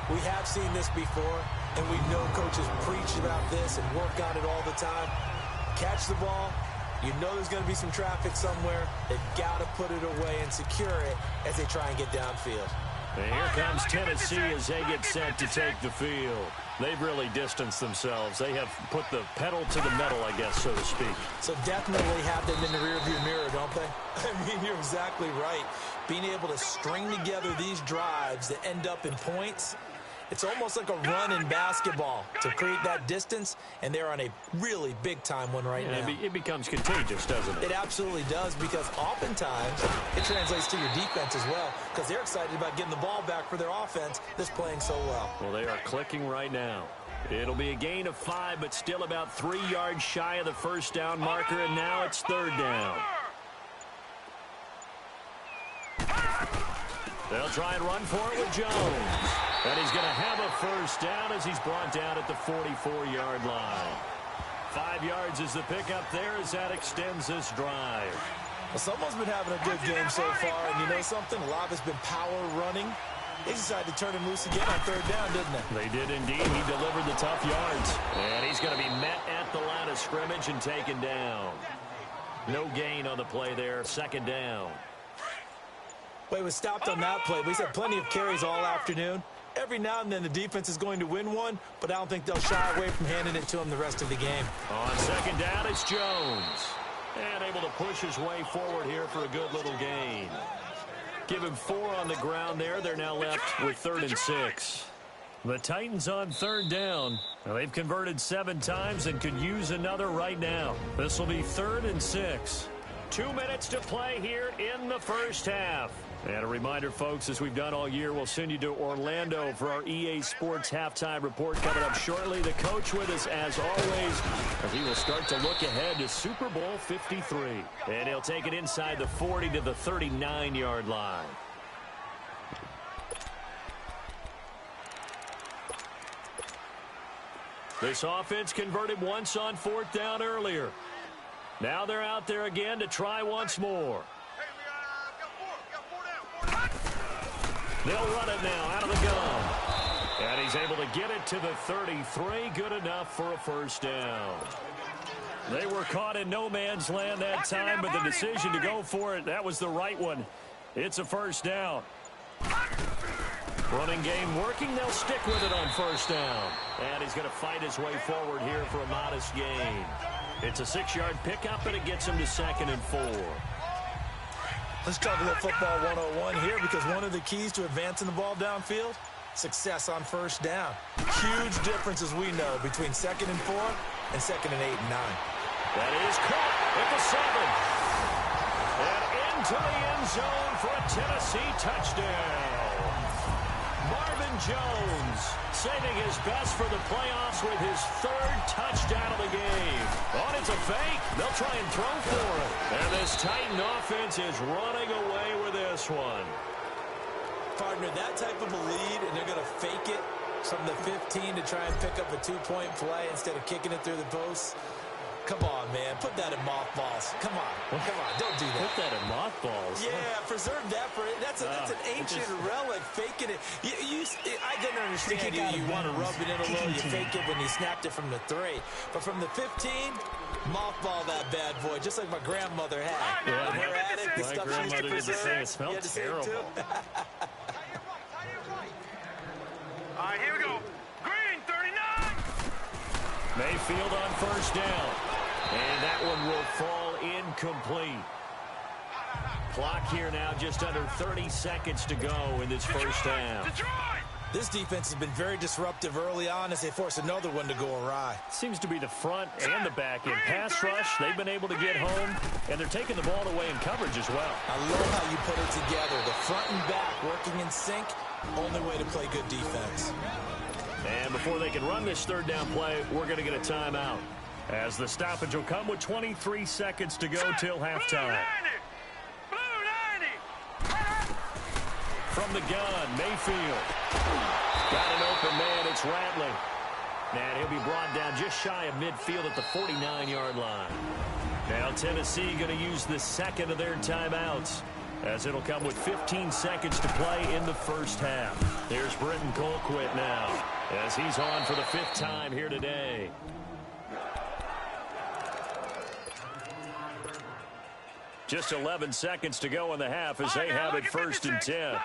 We have seen this before, and we know coaches preach about this and work on it all the time. Catch the ball. You know there's going to be some traffic somewhere. They've got to put it away and secure it as they try and get downfield. And here comes Tennessee as they get set to take the field. They've really distanced themselves. They have put the pedal to the metal, I guess, so to speak. So definitely have them in the rearview mirror, don't they? I mean, you're exactly right. Being able to string together these drives that end up in points, it's almost like a run in basketball to create that distance, and they're on a really big-time one right now. It becomes contagious, doesn't it? It absolutely does, because oftentimes it translates to your defense as well, because they're excited about getting the ball back for their offense that's playing so well. Well, they are clicking right now. It'll be a gain of 5, but still about 3 yards shy of the first down marker, and now it's third down. They'll try and run for it with Jones. And he's going to have a first down as he's brought down at the 44-yard line. 5 yards is the pickup there as that extends this drive. Well, someone's been having a good game so far, and you know something? A lot has been power running. They decided to turn him loose again on third down, didn't they? They did indeed. He delivered the tough yards. And he's going to be met at the line of scrimmage and taken down. No gain on the play there. Second down. Well, he was stopped on that play, but he's had plenty of carries all afternoon. Every now and then the defense is going to win one, but I don't think they'll shy away from handing it to him the rest of the game. On second down, it's Jones. And able to push his way forward here for a good little gain. Give him 4 on the ground there. They're now left with 3rd and 6. The Titans on 3rd down. Now, they've converted 7 times and could use another right now. This will be 3rd and 6. 2 minutes to play here in the first half. And a reminder, folks, as we've done all year, we'll send you to Orlando for our EA Sports halftime report coming up shortly. The coach with us, as always, as he will start to look ahead to Super Bowl 53. And he'll take it inside the 40 to the 39-yard line. This offense converted once on 4th down earlier. Now they're out there again to try once more. They'll run it now out of the gun. And he's able to get it to the 33. Good enough for a first down. They were caught in no man's land that time, but the decision to go for it, that was the right one. It's a first down. Running game working. They'll stick with it on first down. And he's going to fight his way forward here for a modest gain. It's a 6-yard pickup, and it gets him to 2nd and 4. Let's talk a little football 101 here, because one of the keys to advancing the ball downfield, success on first down. Huge difference, as we know, between 2nd and 4 and 2nd and 8 and 9. That is caught at the 7. And into the end zone for a Tennessee touchdown. Marvin Jones saving his best for the playoffs with his 3rd touchdown of the game. Oh, it's a fake. They'll try and throw for it. And this Titan offense is running away with this one. Partner, that type of a lead, and they're going to fake it from the 15 to try and pick up a 2-point play instead of kicking it through the posts. Come on, man. Put that in mothballs. Come on. Come on. Don't do that. Put that in mothballs. Yeah, preserve that for it. That's an ancient relic. Faking it. I didn't understand you want to rub it in a little. You fake it when you snapped it from the 3. But from the 15, mothball that bad boy, just like my grandmother had. Yeah, her attic, the stuff she used to preserve. It smelled terrible. All right, here we go. Green, 39. Mayfield on first down. And that one will fall incomplete. Clock here now, just under 30 seconds to go in this first half. This defense has been very disruptive early on as they force another one to go awry. Seems to be the front and the back end. Pass rush, they've been able to get home, and they're taking the ball away in coverage as well. I love how you put it together. The front and back working in sync, only way to play good defense. And before they can run this 3rd down play, we're going to get a timeout, as the stoppage will come with 23 seconds to go till halftime. From the gun, Mayfield. Got an open man, it's Rattling. And he'll be brought down just shy of midfield at the 49-yard line. Now Tennessee going to use the 2nd of their timeouts, as it'll come with 15 seconds to play in the first half. There's Britton Colquitt now, as he's on for the 5th time here today. Just 11 seconds to go in the half as they have it 1st and 10.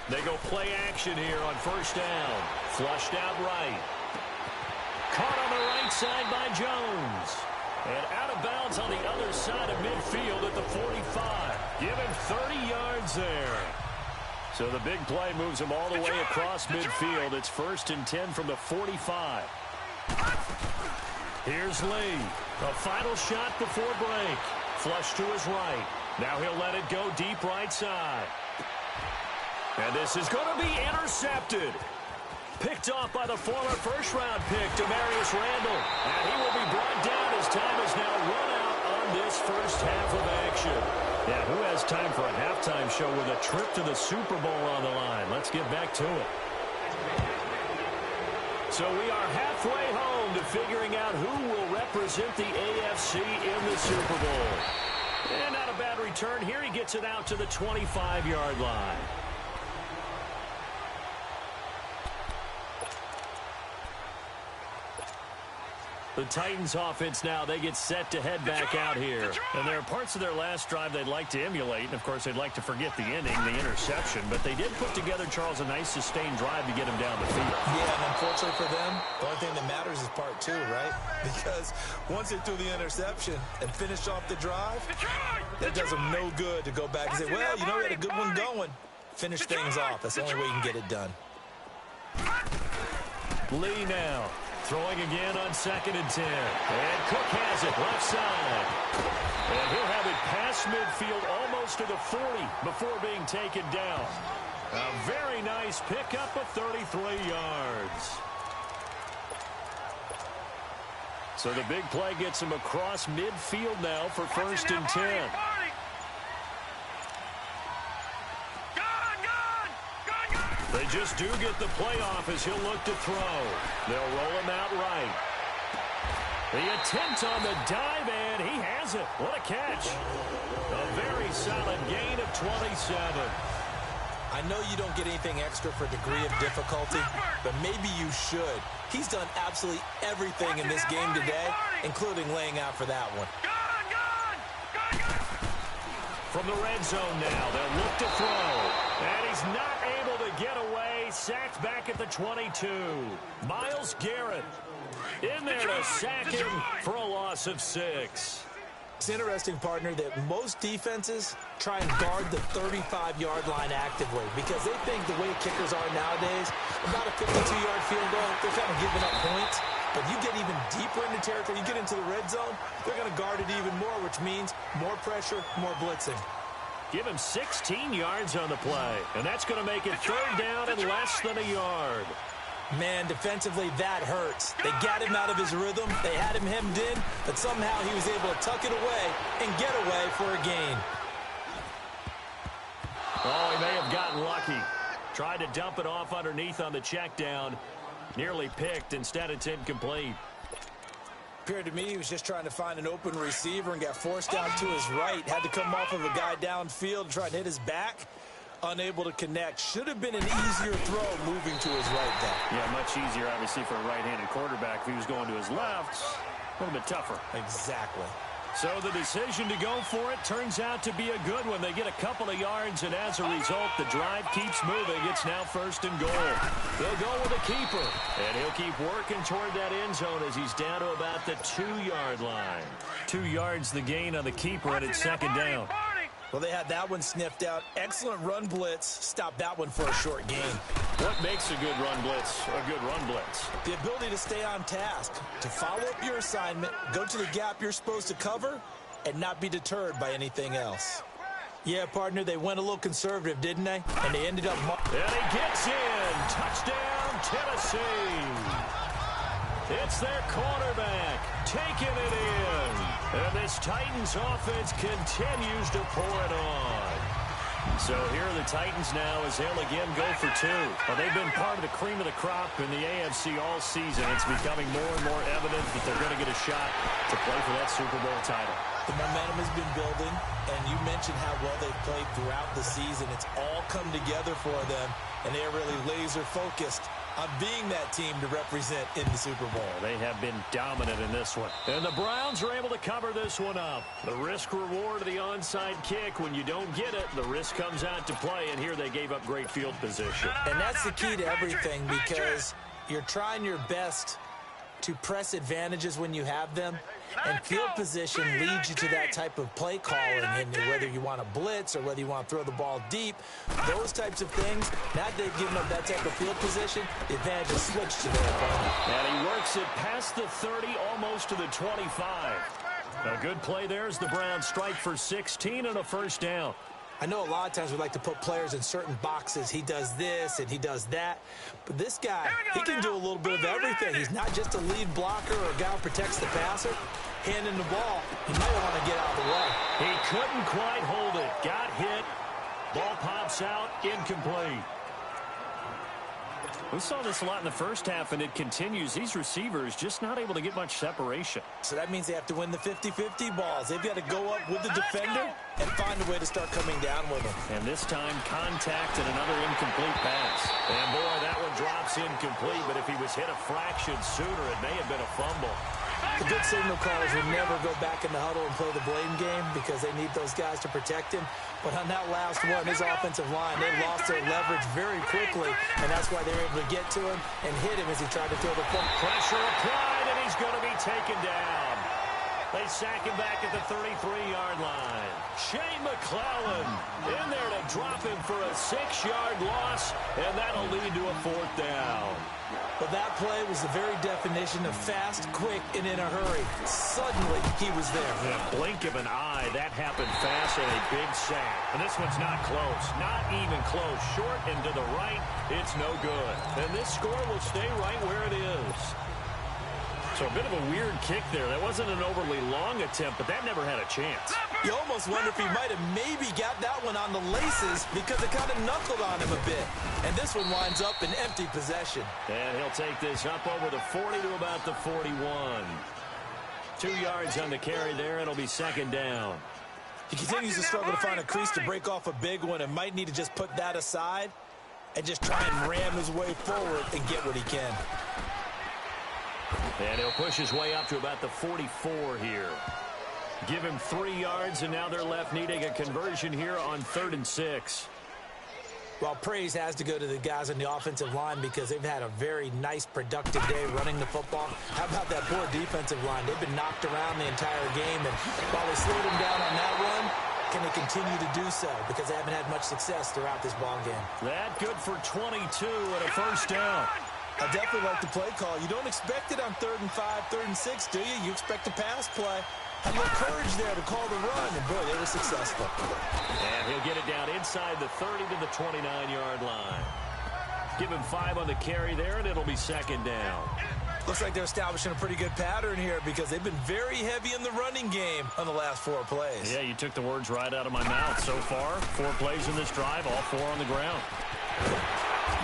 They go play action here on first down. Flushed out right. Caught on the right side by Jones. And out of bounds on the other side of midfield at the 45. Give him 30 yards there. So the big play moves him all the way across midfield. It's 1st and 10 from the 45. Here's Lee. A final shot before break. Flush to his right. Now he'll let it go deep right side. And this is going to be intercepted. Picked off by the former first-round pick, Demarius Randall. And he will be brought down as time is now run out on this first half of action. Yeah, who has time for a halftime show with a trip to the Super Bowl on the line? Let's get back to it. So we are halfway home to figuring out who will represent the AFC in the Super Bowl. And not a bad return here. He gets it out to the 25-yard line. The Titans offense now, they get set to head back out here. And there are parts of their last drive they'd like to emulate. And, of course, they'd like to forget the inning, the interception. But they did put together, Charles, a nice sustained drive to get him down the field. Yeah, and unfortunately for them, the only thing that matters is part two, right? Because once they threw the interception and finished off the drive, that does them no good to go back and say, well, you know, we had a good one going. Finish things off. That's the only way you can get it done. Lee now. Throwing again on 2nd and 10. And Cook has it left side. And he'll have it past midfield almost to the 40 before being taken down. A very nice pickup of 33 yards. So the big play gets him across midfield now for 1st and 10. They just do get the playoff as he'll look to throw. They'll roll him out right. The attempt on the dive, and he has it. What a catch. A very solid gain of 27. I know you don't get anything extra for degree of difficulty, but maybe you should. He's done absolutely everything in this game today, including laying out for that one. From the red zone now, they'll look to throw. And he's not able to get away. Sacked back at the 22. Myles Garrett in there to sack him for a loss of 6. It's interesting, partner, that most defenses try and guard the 35-yard line actively because they think the way kickers are nowadays, about a 52-yard field goal, they're kind of giving up points. But you get even deeper into territory, you get into the red zone, they're going to guard it even more, which means more pressure, more blitzing. Give him 16 yards on the play, and that's going to make it 3rd down and less than a yard. Man, defensively, that hurts. They got him out of his rhythm. They had him hemmed in, but somehow he was able to tuck it away and get away for a gain. Oh, he may have gotten lucky. Tried to dump it off underneath on the check down. Nearly picked. Instead, it's incomplete. Appeared to me he was just trying to find an open receiver and got forced down to his right. Had to come off of a guy downfield and try to hit his back. Unable to connect. Should have been an easier throw moving to his right there. Yeah, much easier, obviously, for a right-handed quarterback. If he was going to his left, a little bit tougher. Exactly. So the decision to go for it turns out to be a good one. They get a couple of yards, and as a result, the drive keeps moving. It's now 1st and goal. They'll go with a keeper, and he'll keep working toward that end zone as he's down to about the 2-yard line. 2 yards the gain on the keeper, and it's 2nd down. Well, they had that one sniffed out. Excellent run blitz. Stopped that one for a short gain. What makes a good run blitz a good run blitz? The ability to stay on task, to follow up your assignment, go to the gap you're supposed to cover, and not be deterred by anything else. Yeah, partner, they went a little conservative, didn't they? And they ended up... And he gets in. Touchdown, Tennessee. It's their quarterback taking it in. And this Titans offense continues to pour it on. So here are the Titans now as they'll again go for 2. Well, they've been part of the cream of the crop in the AFC all season. It's becoming more and more evident that they're going to get a shot to play for that Super Bowl title. The momentum has been building, and you mentioned how well they've played throughout the season. It's all come together for them, and they're really laser-focused on being that team to represent in the Super Bowl. They have been dominant in this one. And the Browns are able to cover this one up. The risk-reward of the onside kick, when you don't get it, the risk comes out to play, and here they gave up great field position. And that's the key to everything, because you're trying your best to press advantages when you have them, and field position leads you to that type of play calling, and whether you want to blitz or whether you want to throw the ball deep, those types of things. Now that they've given up that type of field position, the advantage is switched to their opponent. And he works it past the 30, almost to the 25. A good play there as the Browns strike for 16 and a 1st down. I know a lot of times we like to put players in certain boxes. He does this and he does that. But this guy, he can do a little bit of everything. He's not just a lead blocker or a guy who protects the passer. Handing the ball, he might want to get out of the way. He couldn't quite hold it. Got hit. Ball pops out. Incomplete. We saw this a lot in the first half, and it continues. These receivers just not able to get much separation. So that means they have to win the 50-50 balls. They've got to go up with the defender and find a way to start coming down with him. And this time, contact and another incomplete pass. And, boy, that one drops incomplete, but if he was hit a fraction sooner, it may have been a fumble. The good signal callers will never go back in the huddle and play the blame game because they need those guys to protect him. But on that last one, his offensive line, they lost their leverage very quickly, and that's why they were able to get to him and hit him as he tried to throw the football. Pressure applied, and he's going to be taken down. They sack him back at the 33-yard line. Shane McClellan in there to drop him for a 6-yard loss, and that'll lead to a 4th down. But that play was the very definition of fast, quick, and in a hurry. Suddenly, he was there. In a blink of an eye, that happened fast and a big sack. And this one's not close. Not even close. Short and to the right, it's no good. And this score will stay right where it is. So a bit of a weird kick there. That wasn't an overly long attempt, but that never had a chance. You almost wonder if he might have maybe got that one on the laces because it kind of knuckled on him a bit. And this one winds up in empty possession. And he'll take this up over the 40 to about the 41. 2 yards on the carry there, and it'll be 2nd down. He continues to struggle to find a crease to break off a big one and might need to just put that aside and just try and ram his way forward and get what he can. And he'll push his way up to about the 44 here. Give him 3 yards, and now they're left needing a conversion here on 3rd and 6. Well, praise has to go to the guys on the offensive line because they've had a very nice, productive day running the football. How about that poor defensive line? They've been knocked around the entire game, and while they slowed them down on that run, can they continue to do so? Because they haven't had much success throughout this ball game. That good for 22 and a 1st down. I definitely like the play call. You don't expect it on 3rd and 5, 3rd and 6, do you? You expect a pass play. Had a little courage there to call the run, and boy, they were successful. And he'll get it down inside the 30 to the 29-yard line. Give him 5 on the carry there, and it'll be 2nd down. Looks like they're establishing a pretty good pattern here because they've been very heavy in the running game on the last 4 plays. Yeah, you took the words right out of my mouth. So far, 4 plays in this drive, all 4 on the ground.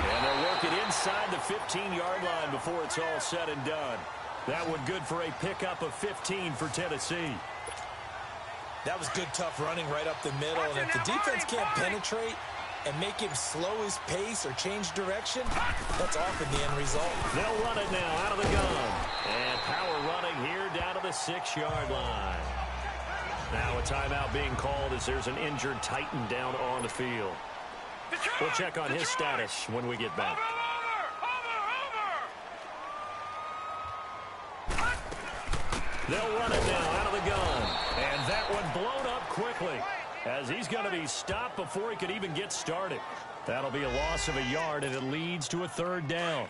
And they're working inside the 15-yard line before it's all said and done. That one good for a pickup of 15 for Tennessee. That was good, tough running right up the middle. And if the defense can't penetrate and make him slow his pace or change direction, that's often the end result. They'll run it now out of the gun. And power running here down to the 6-yard line. Now a timeout being called as there's an injured Titan down on the field. We'll check on his status when we get back. They'll run it now out of the gun. And that one blown up quickly as he's going to be stopped before he could even get started. That'll be a loss of a yard, and it leads to a 3rd down.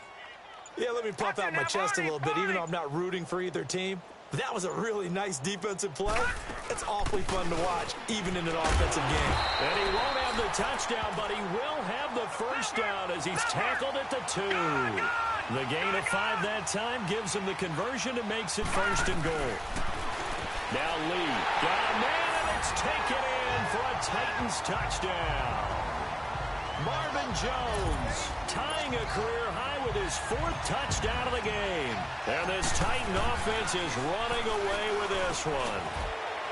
Yeah, let me puff out my chest a little bit, even though I'm not rooting for either team. That was a really nice defensive play. It's awfully fun to watch, even in an offensive game. And he won't have the touchdown, but he will have the 1st down as he's tackled at the 2. The gain of 5 that time gives him the conversion and makes it 1st and goal. Now Lee got a man, and it's taken in for a Titans touchdown. Marvin Jones tying a career high with his 4th touchdown of the game. And this Titan offense is running away with this one.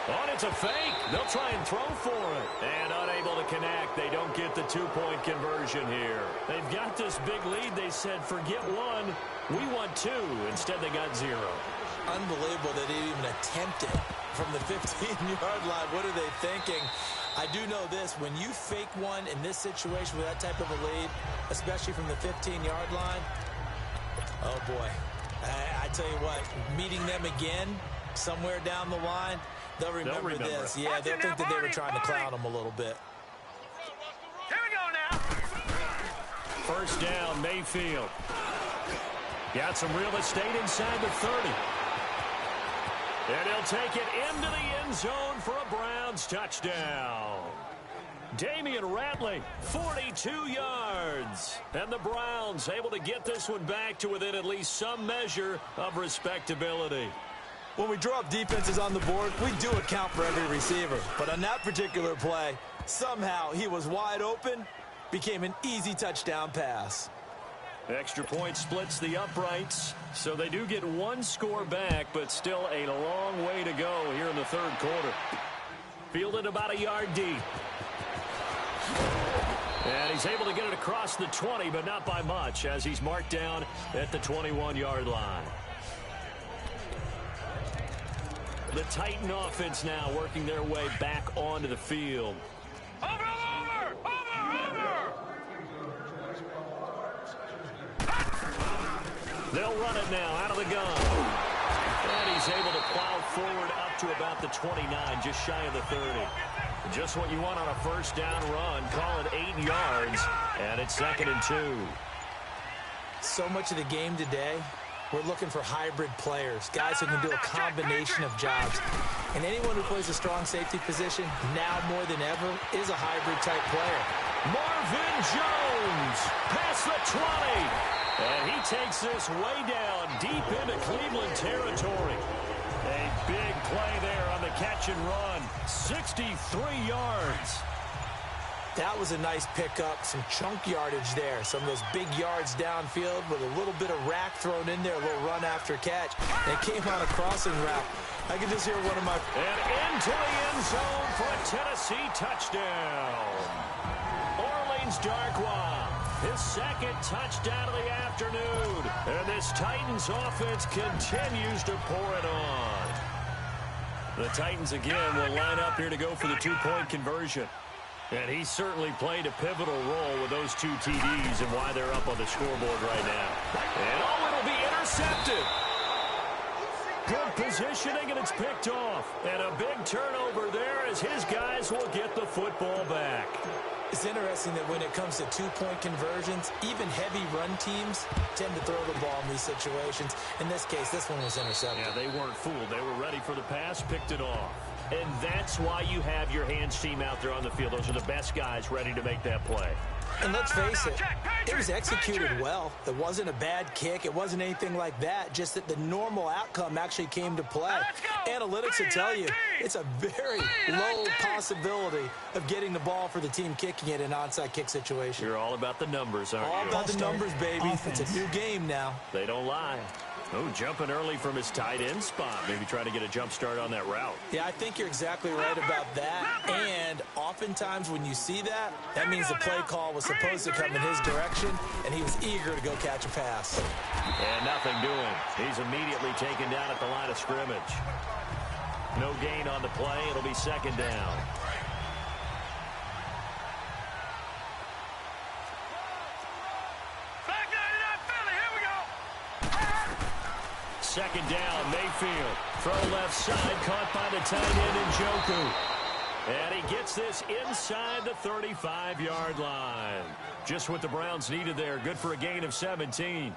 Oh, it's a fake. They'll try and throw for it. And unable to connect. They don't get the 2-point conversion here. They've got this big lead. They said, forget 1. We want 2. Instead, they got 0. Unbelievable that they even attempted from the 15-yard line. What are they thinking? I do know this. When you fake one in this situation with that type of a lead, especially from the 15-yard line, oh, boy. I tell you what, meeting them again somewhere down the line, they'll remember this. Yeah, they'll think that they were trying to clown them a little bit. Here we go now. 1st down, Mayfield. Got some real estate inside the 30. And he'll take it into the end zone for a Browns touchdown. Damian Ratley, 42 yards. And the Browns able to get this one back to within at least some measure of respectability. When we draw up defenses on the board, we do account for every receiver. But on that particular play, somehow he was wide open, became an easy touchdown pass. Extra point splits the uprights, so they do get 1 score back, but still a long way to go here in the 3rd quarter. Fielded about a yard deep. And he's able to get it across the 20, but not by much, as he's marked down at the 21-yard line. The Titan offense now working their way back onto the field. Over! They'll run it now out of the gun. And he's able to plow forward up to about the 29, just shy of the 30. Just what you want on a first down run. Call it 8 yards, and it's 2nd and 2. So much of the game today, we're looking for hybrid players, guys who can do a combination of jobs. And anyone who plays a strong safety position, now more than ever, is a hybrid-type player. Marvin Jones past the 20. And he takes this way down deep into Cleveland territory. A big play there on the catch and run. 63 yards. That was a nice pickup, some chunk yardage there. Some of those big yards downfield with a little bit of rack thrown in there, a little run after catch. And it came on a crossing route. I can just hear one of my... And into the end zone for a Tennessee touchdown. Orleans Darkwa, his 2nd touchdown of the afternoon. And this Titans offense continues to pour it on. The Titans again will line up here to go for the 2-point conversion. And he certainly played a pivotal role with those 2 TDs and why they're up on the scoreboard right now. And it'll be intercepted. Good positioning, and it's picked off. And a big turnover there as his guys will get the football back. It's interesting that when it comes to 2-point conversions, even heavy run teams tend to throw the ball in these situations. In this case, this one was intercepted. Yeah, they weren't fooled. They were ready for the pass, picked it off. And that's why you have your hands team out there on the field. Those are the best guys ready to make that play. And let's face it was executed well. It wasn't a bad kick. It wasn't anything like that. Just that the normal outcome actually came to play. Analytics will tell you it's a very low possibility of getting the ball for the team kicking it in an onside kick situation. You're all about the numbers, aren't you? All about the numbers, baby. Offense. It's a new game now. They don't lie. Oh, jumping early from his tight end spot. Maybe try to get a jump start on that route. Yeah, I think you're exactly right about that. And oftentimes when you see that, that means the play call was supposed to come in his direction, and he was eager to go catch a pass. And nothing doing. He's immediately taken down at the line of scrimmage. No gain on the play. It'll be 2nd down. Second down, Mayfield. Throw left side, caught by the tight end Njoku. And he gets this inside the 35-yard line. Just what the Browns needed there. Good for a gain of 17.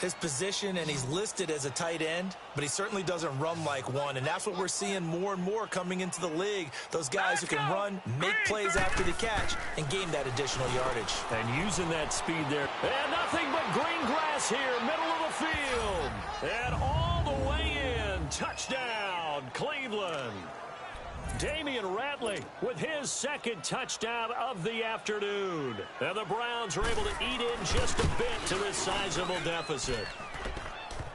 His position, and he's listed as a tight end, but he certainly doesn't run like one, and that's what we're seeing more and more coming into the league. Those guys who can run, make plays after the catch, and gain that additional yardage. And using that speed there. And nothing but green grass here, middle of the field. And all the way in. Touchdown, Cleveland. Damian Ratley with his 2nd touchdown of the afternoon. And the Browns are able to eat in just a bit to this sizable deficit.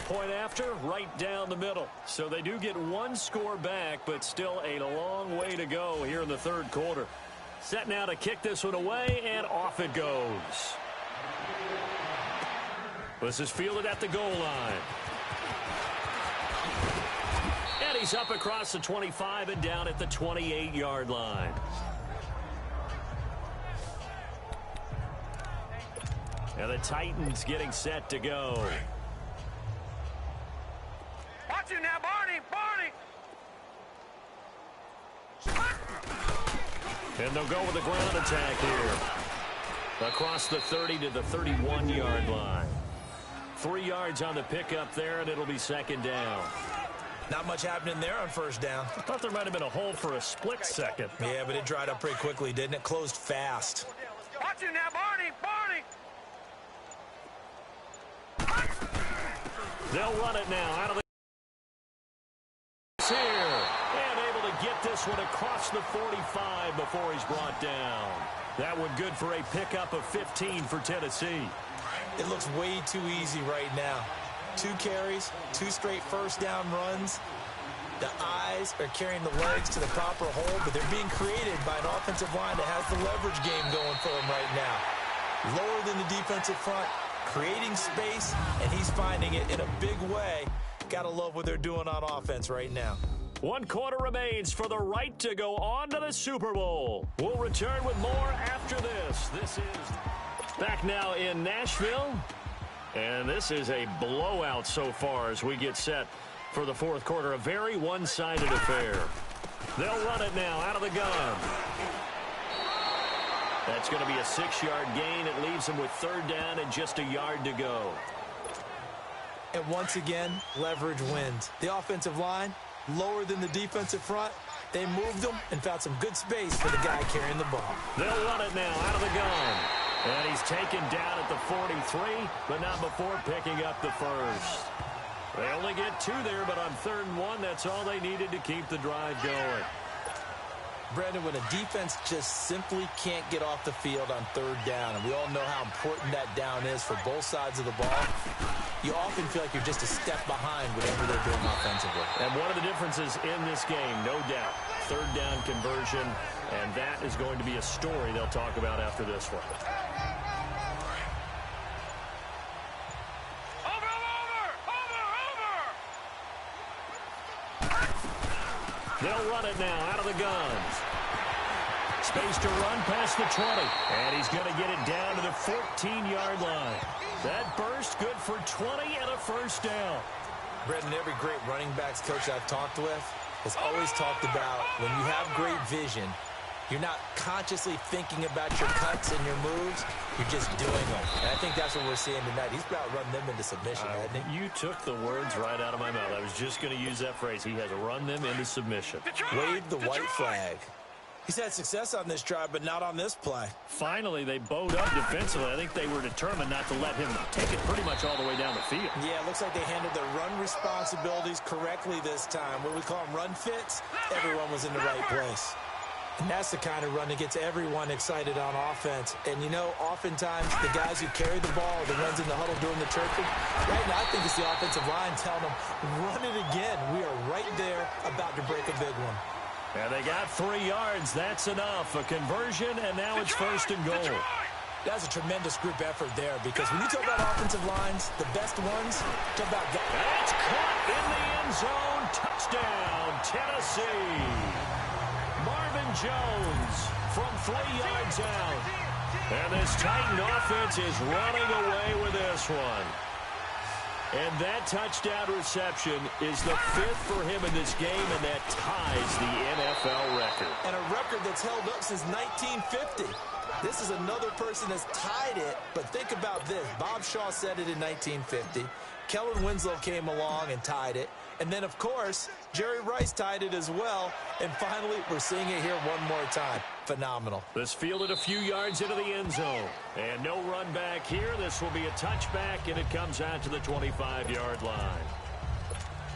Point after, right down the middle. So they do get 1 score back, but still a long way to go here in the 3rd quarter. Set now to kick this one away, and off it goes. This is fielded at the goal line. And he's up across the 25 and down at the 28-yard line. And the Titans getting set to go. Watch it now, Barney! And they'll go with the ground attack here. Across the 30 to the 31-yard line. 3 yards on the pickup there, and it'll be 2nd down. Not much happening there on first down. I thought there might have been a hole for a split second. Yeah, but it dried up pretty quickly, didn't it? Closed fast. Watch it now, Barney! They'll run it now out of the here. And able to get this one across the 45 before he's brought down. That one good for a pickup of 15 for Tennessee. It looks way too easy right now. 2 carries, 2 straight first down runs. The eyes are carrying the legs to the proper hole, but they're being created by an offensive line that has the leverage game going for them right now. Lower than the defensive front, creating space, and he's finding it in a big way. Gotta love what they're doing on offense right now. 1 quarter remains for the right to go on to the Super Bowl. We'll return with more after this. This is back now in Nashville. And this is a blowout so far as we get set for the fourth quarter. A very one-sided affair. They'll run it now out of the gun. That's going to be a 6-yard gain. It leaves them with 3rd down and just a yard to go. And once again, leverage wins. The offensive line, lower than the defensive front. They moved them and found some good space for the guy carrying the ball. They'll run it now out of the gun. And he's taken down at the 43, but not before picking up the first. They only get 2 there, but on 3rd and 1, that's all they needed to keep the drive going. Brandon, when a defense just simply can't get off the field on 3rd down, and we all know how important that down is for both sides of the ball, you often feel like you're just a step behind whatever they're doing offensively. And one of the differences in this game, no doubt, 3rd down conversion, and that is going to be a story they'll talk about after this one. They'll run it now out of the guns. Space to run past the 20. And he's going to get it down to the 14-yard line. That burst good for 20 and a first down. Brendan, every great running backs coach I've talked with has always talked about when you have great vision, you're not consciously thinking about your cuts and your moves. You're just doing them. And I think that's what we're seeing tonight. He's about running them into submission, hasn't he? You took the words right out of my mouth. I was just going to use that phrase. He has run them into submission. Wave the white flag. He's had success on this drive, but not on this play. Finally, they bowed up defensively. I think they were determined not to let him take it pretty much all the way down the field. Yeah, it looks like they handled their run responsibilities correctly this time. What we call them run fits, everyone was in the right place. And that's the kind of run that gets everyone excited on offense. And, you know, oftentimes the guys who carry the ball, the ones in the huddle doing the chirping, right now I think it's the offensive line telling them, run it again. We are right there about to break a big one. And they got 3 yards. That's enough. A conversion, and now it's 1st and goal. That's a tremendous group effort there because when you talk about offensive lines, the best ones, talk about guys. That's caught in the end zone. Touchdown, Tennessee. Marvin Jones from 3 yards out. And this Titan offense is running away with this one. And that touchdown reception is the 5th for him in this game, and that ties the NFL record. And a record that's held up since 1950. This is another person that's tied it, but think about this. Bob Shaw said it in 1950. Kellen Winslow came along and tied it. And then, of course, Jerry Rice tied it as well. And finally, we're seeing it here one more time. Phenomenal. This fielded a few yards into the end zone. And no run back here. This will be a touchback, and it comes out to the 25-yard line.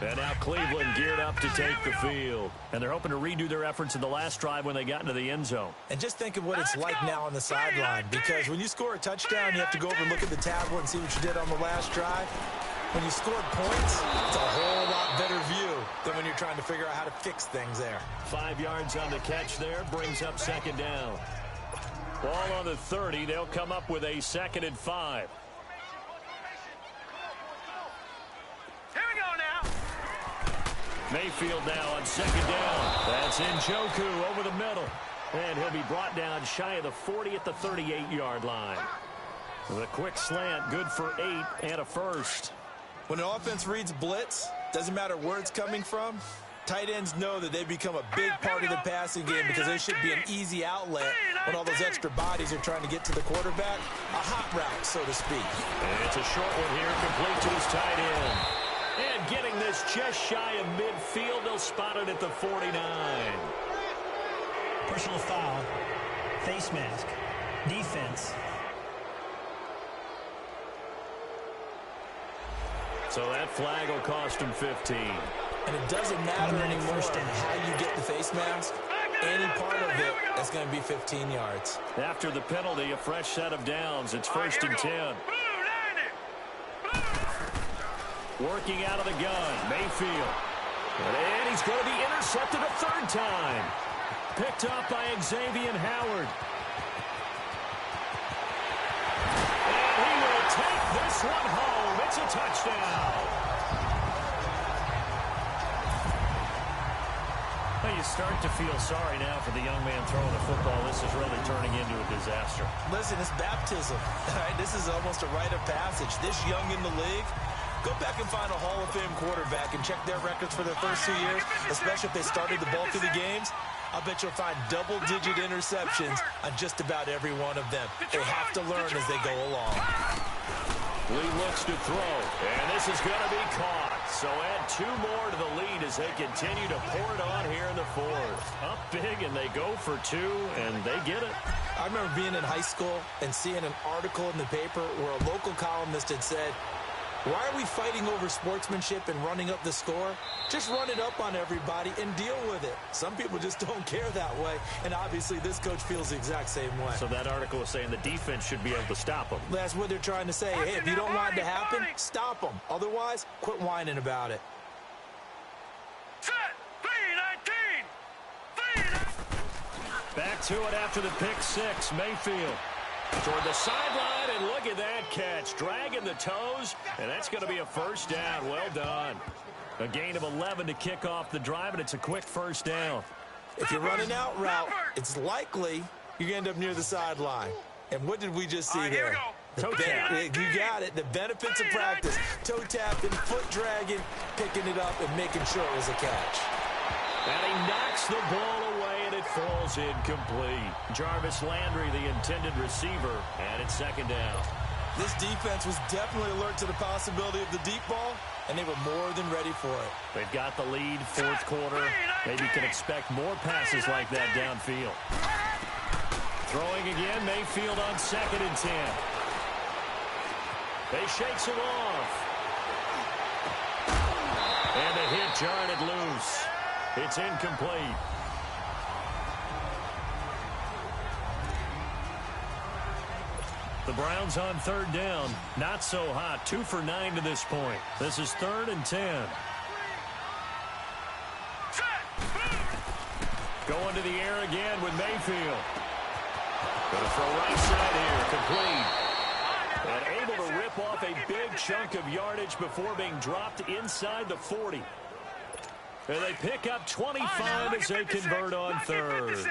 And now Cleveland geared up to take the field. And they're hoping to redo their efforts in the last drive when they got into the end zone. And just think of what it's like now on the sideline. Because when you score a touchdown, you have to go over and look at the tablet and see what you did on the last drive. When you scored points, it's a whole lot better view than when you're trying to figure out how to fix things there. 5 yards on the catch there, brings up 2nd down. Ball on the 30, they'll come up with a 2nd and 5. Here we go now. Mayfield now on 2nd down. That's Njoku over the middle. And he'll be brought down shy of the 40 at the 38-yard line. With a quick slant, good for 8 and a first. When an offense reads blitz, doesn't matter where it's coming from, tight ends know that they become a big part of the passing game because they should be an easy outlet when all those extra bodies are trying to get to the quarterback. A hot route, so to speak. And it's a short one here, complete to his tight end. And getting this just shy of midfield, they'll spot it at the 49. Personal foul. Face mask. Defense. So that flag will cost him 15. And it doesn't matter anymore how you get the face mask. Any part of it, that's going to be 15 yards. After the penalty, a fresh set of downs. It's 1st and 10. Working out of the gun, Mayfield. And he's going to be intercepted a 3rd time. Picked up by Xavier Howard. And he will take this one home. It's a touchdown. you start to feel sorry now for the young man throwing the football. This is really turning into a disaster. Listen, it's baptism. Right? This is almost a rite of passage. This young in the league, go back and find a Hall of Fame quarterback and check their records for their first 2 years, especially if they started the bulk of the games. I'll bet you'll find double-digit interceptions on just about every one of them. They have to learn as they go along. Lee looks to throw, and this is going to be caught. So add 2 more to the lead as they continue to pour it on here in the fourth. Up big, and they go for 2, and they get it. I remember being in high school and seeing an article in the paper where a local columnist had said, "Why are we fighting over sportsmanship and running up the score? Just run it up on everybody and deal with it." Some people just don't care that way, and obviously this coach feels the exact same way. So that article is saying the defense should be able to stop them. That's what they're trying to say. Hey, if you don't want it to happen, stop them. Otherwise, quit whining about it. Set. 3-19. Back to it after the pick 6. Mayfield toward the sideline, and look at that catch. Dragging the toes, and that's going to be a first down. Well done. A gain of 11 to kick off the drive, and it's a quick first down. If you're running out route, it's likely you're going to end up near the sideline. And what did we just see Here there? we go. Toe tap. You got it. The benefits of practice. Toe tapping, foot dragging, picking it up, and making sure it was a catch. And he knocks the ball away, and it falls incomplete. Jarvis Landry, the intended receiver, and it's second down. This defense was definitely alert to the possibility of the deep ball, and they were more than ready for it. They've got the lead, fourth quarter. Maybe you can expect more passes like that downfield. Throwing again, Mayfield on 2nd and 10. They shakes him off. And a hit jarred it loose. It's incomplete. The Browns on 3rd down. Not so hot. 2 for 9 to this point. This is 3rd and 10. Going to the air again with Mayfield. Going to throw right side here. Complete. And able to rip off a big chunk of yardage before being dropped inside the 40. And they pick up 25 as they convert on 3rd.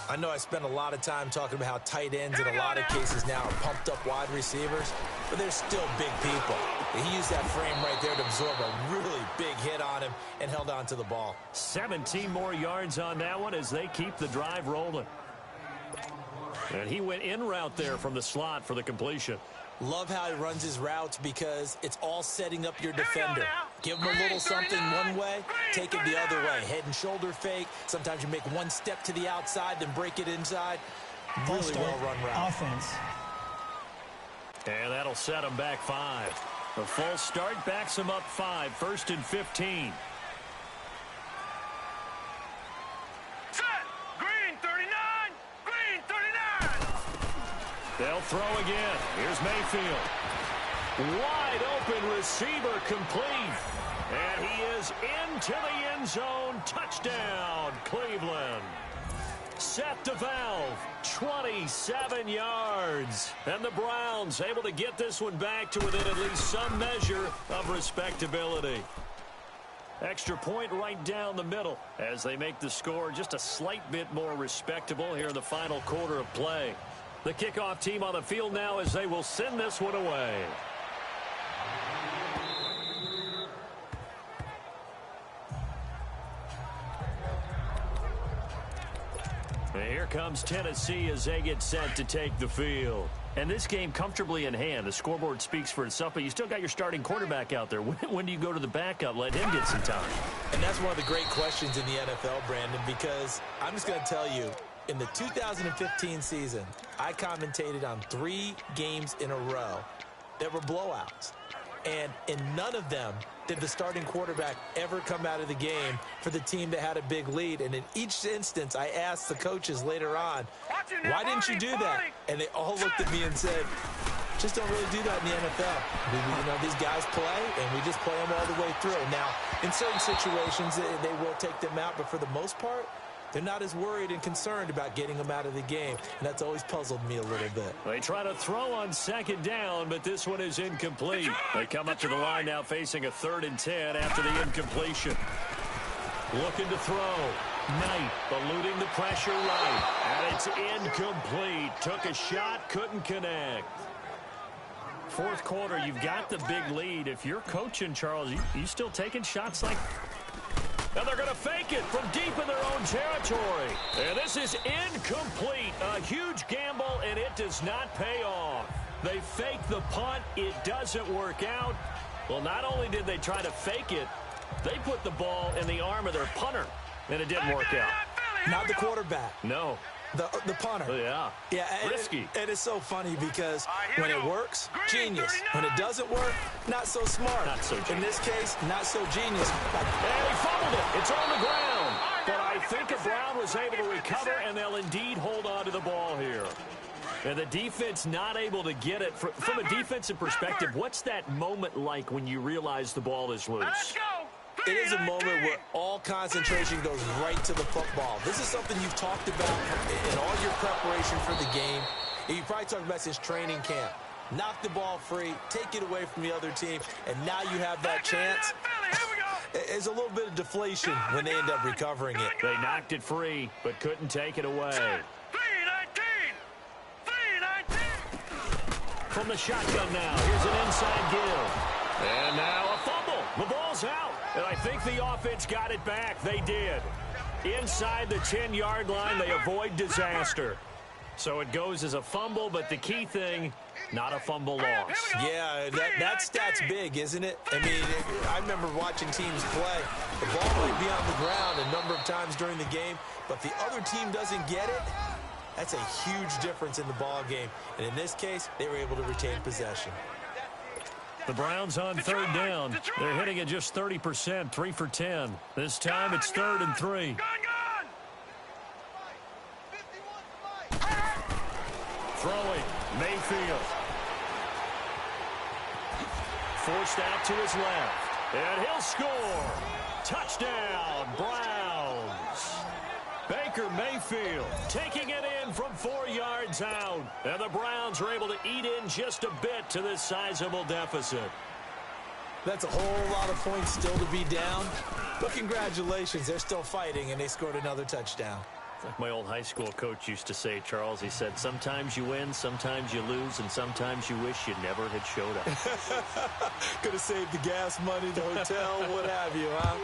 I know I spent a lot of time talking about how tight ends in a lot of cases now are pumped up wide receivers, but they're still big people. He used that frame right there to absorb a really big hit on him and held on to the ball. 17 more yards on that one as they keep the drive rolling. And he went in route there from the slot for the completion. Love how he runs his routes because it's all setting up your defender. Give him a little something one way, take it the other way. Head and shoulder fake. Sometimes you make one step to the outside, then break it inside. Really well-run route. Offense. And that'll set him back 5. A false start backs him up 5. 1st and 15. Set. Green 39. Green 39. They'll throw again. Here's Mayfield. Wide open receiver complete. And he is into the end zone. Touchdown, Cleveland. Set to valve. 27 yards. And the Browns able to get this one back to within at least some measure of respectability. Extra point right down the middle as they make the score just a slight bit more respectable here in the final quarter of play. The kickoff team on the field now as they will send this one away. And here comes Tennessee as they get set to take the field. And this game comfortably in hand. The scoreboard speaks for itself, but you still got your starting quarterback out there. When do you go to the backup? Let him get some time. And that's one of the great questions in the NFL, Brandon, because I'm just going to tell you, in the 2015 season, I commentated on 3 games in a row that were blowouts. And in none of them did the starting quarterback ever come out of the game for the team that had a big lead. And in each instance, I asked the coaches later on, why didn't you do that? And they all looked at me and said, just don't really do that in the NFL. You know, these guys play, and we just play them all the way through. Now, in certain situations, they will take them out, but for the most part, they're not as worried and concerned about getting them out of the game, and that's always puzzled me a little bit. They try to throw on 2nd down, but this one is incomplete. They come up to the line now facing a 3rd and 10 after the incompletion. Looking to throw. Knight eluding the pressure right. And it's incomplete. Took a shot, couldn't connect. Fourth quarter, you've got the big lead. If you're coaching, Charles, you still taking shots like... Now they're going to fake it from deep in their own territory. And this is incomplete. A huge gamble, and it does not pay off. They fake the punt. It doesn't work out. Well, not only did they try to fake it, they put the ball in the arm of their punter, and it didn't work out. Not the quarterback. No. The punter. Yeah. Yeah. Risky. And it's so funny because when it works, genius. When it doesn't work, not so smart. Not so genius. In this case, not so genius. And he fumbled it. It's on the ground. But I think Brown was able to recover, and they'll indeed hold on to the ball here. And the defense not able to get it. From a defensive perspective, what's that moment like when you realize the ball is loose? Let's go. It is a moment where all concentration goes right to the football. This is something you've talked about in all your preparation for the game. And you probably talked about since training camp. Knock the ball free, take it away from the other team, and now you have that chance. It's a little bit of deflation when they end up recovering it. They knocked it free, but couldn't take it away. From the shotgun now, here's an inside give. And now a fumble. The ball's out. And I think the offense got it back. They did. Inside the 10-yard line, they avoid disaster. So it goes as a fumble, but the key thing, not a fumble loss. Yeah, that stat's big, isn't it? I mean, I remember watching teams play. The ball might be on the ground a number of times during the game, but the other team doesn't get it. That's a huge difference in the ball game. And in this case, they were able to retain possession. The Browns on third down. They're hitting at just 30%, 3 for 10. This time it's 3rd and 3. Throwing, Mayfield. Forced out to his left. And he'll score. Touchdown, Browns. Baker Mayfield taking it in from 4 yards out. And the Browns are able to eat in just a bit to this sizable deficit. That's a whole lot of points still to be down. But congratulations, they're still fighting, and they scored another touchdown. Like my old high school coach used to say, Charles, he said, sometimes you win, sometimes you lose, and sometimes you wish you never had showed up. Could have saved the gas money, the hotel, what have you, huh?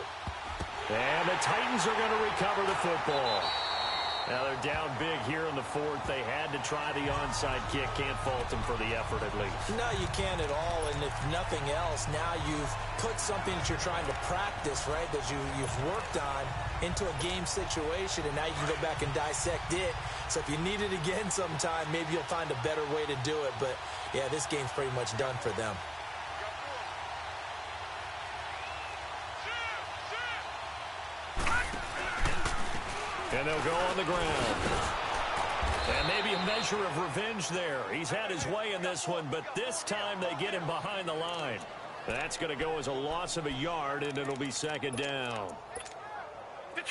And the Titans are going to recover the football. Now they're down big here in the fourth. They had to try the onside kick. Can't fault them for the effort at least. No, you can't at all. And if nothing else, now you've put something that you're trying to practice, right, that you've worked on into a game situation, and now you can go back and dissect it. So if you need it again sometime, maybe you'll find a better way to do it. But, yeah, this game's pretty much done for them. And they'll go on the ground. And maybe a measure of revenge there. He's had his way in this one, but this time they get him behind the line. That's going to go as a loss of a yard, and it'll be 2nd down.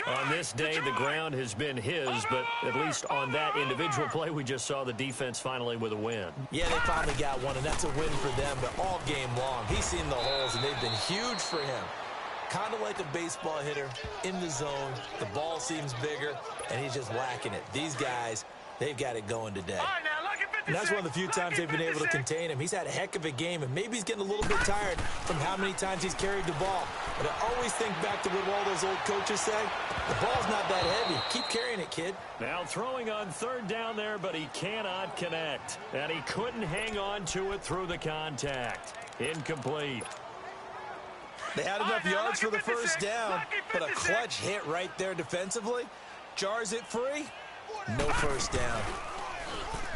On this day, the ground has been his, but at least on that individual play, we just saw the defense finally with a win. Yeah, they finally got one, and that's a win for them, but all game long, he's seen the holes, and they've been huge for him. Kind of like a baseball hitter in the zone. The ball seems bigger, and he's just whacking it. These guys, they've got it going today. And that's one of the few times they've been able to contain him. He's had a heck of a game, and maybe he's getting a little bit tired from how many times he's carried the ball. But I always think back to what all those old coaches say. The ball's not that heavy. Keep carrying it, kid. Now throwing on 3rd down there, but he cannot connect. And he couldn't hang on to it through the contact. Incomplete. They had enough yards for the first down, but a clutch hit right there defensively. Jars it free. No first down.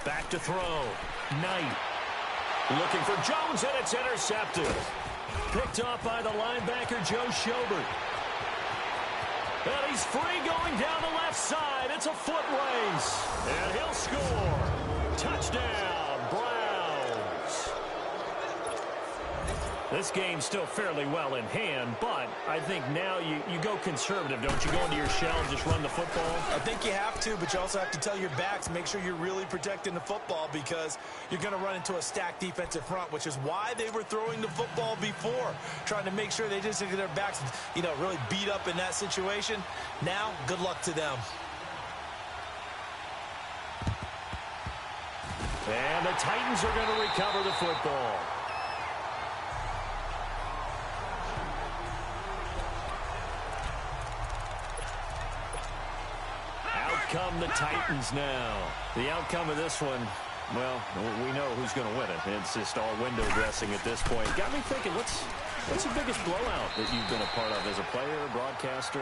Back to throw. Knight. Looking for Jones, and it's intercepted. Picked off by the linebacker, Joe Schobert. And he's free going down the left side. It's a foot race. And he'll score. Touchdown, Browns. This game's still fairly well in hand, but I think now you go conservative, don't you? Go into your shell and just run the football? I think you have to, but you also have to tell your backs, make sure you're really protecting the football because you're going to run into a stacked defensive front, which is why they were throwing the football before, trying to make sure they just get their backs, really beat up in that situation. Now, good luck to them. And the Titans are going to recover the football. Come the Titans now. The outcome of this one, well, we know who's going to win it. It's just all window dressing at this point. Got me thinking, what's the biggest blowout that you've been a part of as a player, broadcaster?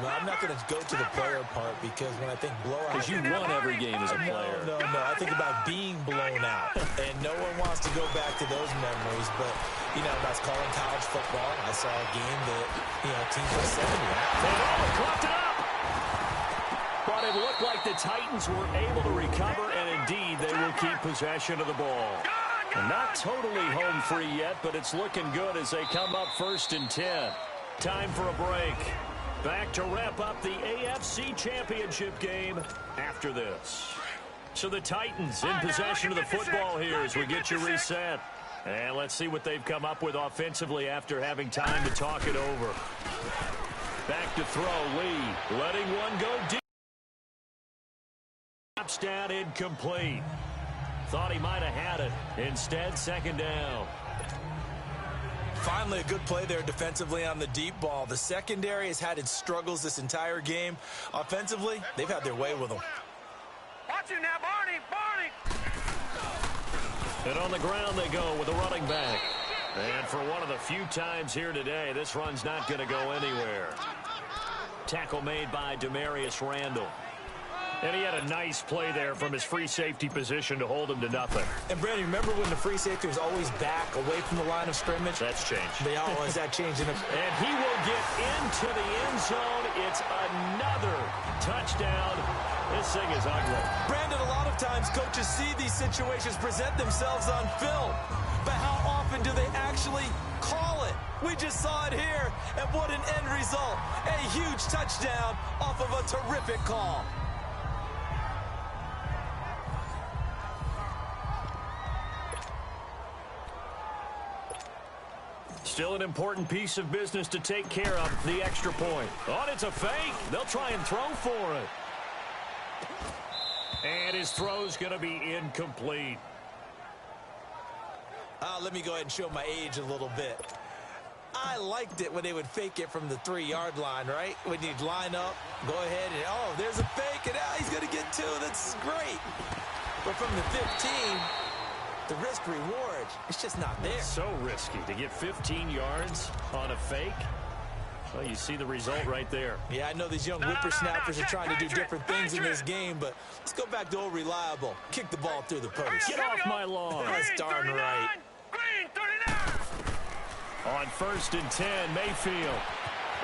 Well, I'm not going to go to the player part because when I think blowout... Because you won every game as a player. No. I think about being blown out. And no one wants to go back to those memories. But, when I was calling college football, I saw a game that, teams were 70. Clocked it up! But it looked like the Titans were able to recover, and indeed they will keep possession of the ball. And not totally home free yet, but it's looking good as they come up 1st and 10. Time for a break. Back to wrap up the AFC Championship game after this. So the Titans in possession of the football here as we get you reset. And let's see what they've come up with offensively after having time to talk it over. Back to throw, Lee, letting one go deep. Drops down, incomplete. Thought he might have had it. Instead, 2nd down. Finally, a good play there defensively on the deep ball. The secondary has had its struggles this entire game. Offensively, they've had their way with them. Watch it now, Barney! And on the ground they go with a running back. And for one of the few times here today, this run's not going to go anywhere. Tackle made by Demarius Randall. And he had a nice play there from his free safety position to hold him to nothing. And, Brandon, remember when the free safety was always back away from the line of scrimmage? That's changed. They always that changing. And he will get into the end zone. It's another touchdown. This thing is ugly. Brandon, a lot of times coaches see these situations present themselves on film. But how often do they actually call it? We just saw it here. And what an end result. A huge touchdown off of a terrific call. Still an important piece of business to take care of, the extra point. Oh, it's a fake. They'll try and throw for it. And his throw's going to be incomplete. Let me go ahead and show my age a little bit. I liked it when they would fake it from the 3-yard line, right? When you'd line up, go ahead, and oh, there's a fake, and he's going to get 2. That's great. But from the 15... the risk-reward, it's just not there. It's so risky to get 15 yards on a fake. Well, you see the result right there. Yeah, I know these young whippersnappers are trying to do different things in this game, but let's go back to old reliable. Kick the ball through the post. Get off my lawn. That's darn right. Green, 39. On 1st and 10, Mayfield.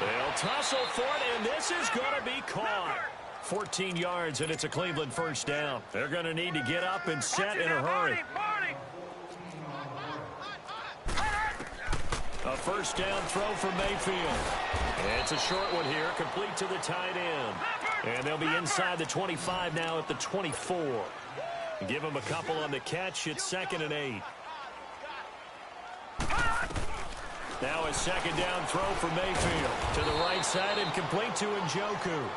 They'll tussle for it, and this is going to be caught. 14 yards, and it's a Cleveland 1st down. They're going to need to get up and set in a hurry. A 1st down throw for Mayfield. It's a short one here, complete to the tight end. And they'll be inside the 25 now at the 24. Give them a couple on the catch. It's 2nd and 8. Now a 2nd down throw for Mayfield. To the right side and complete to Njoku.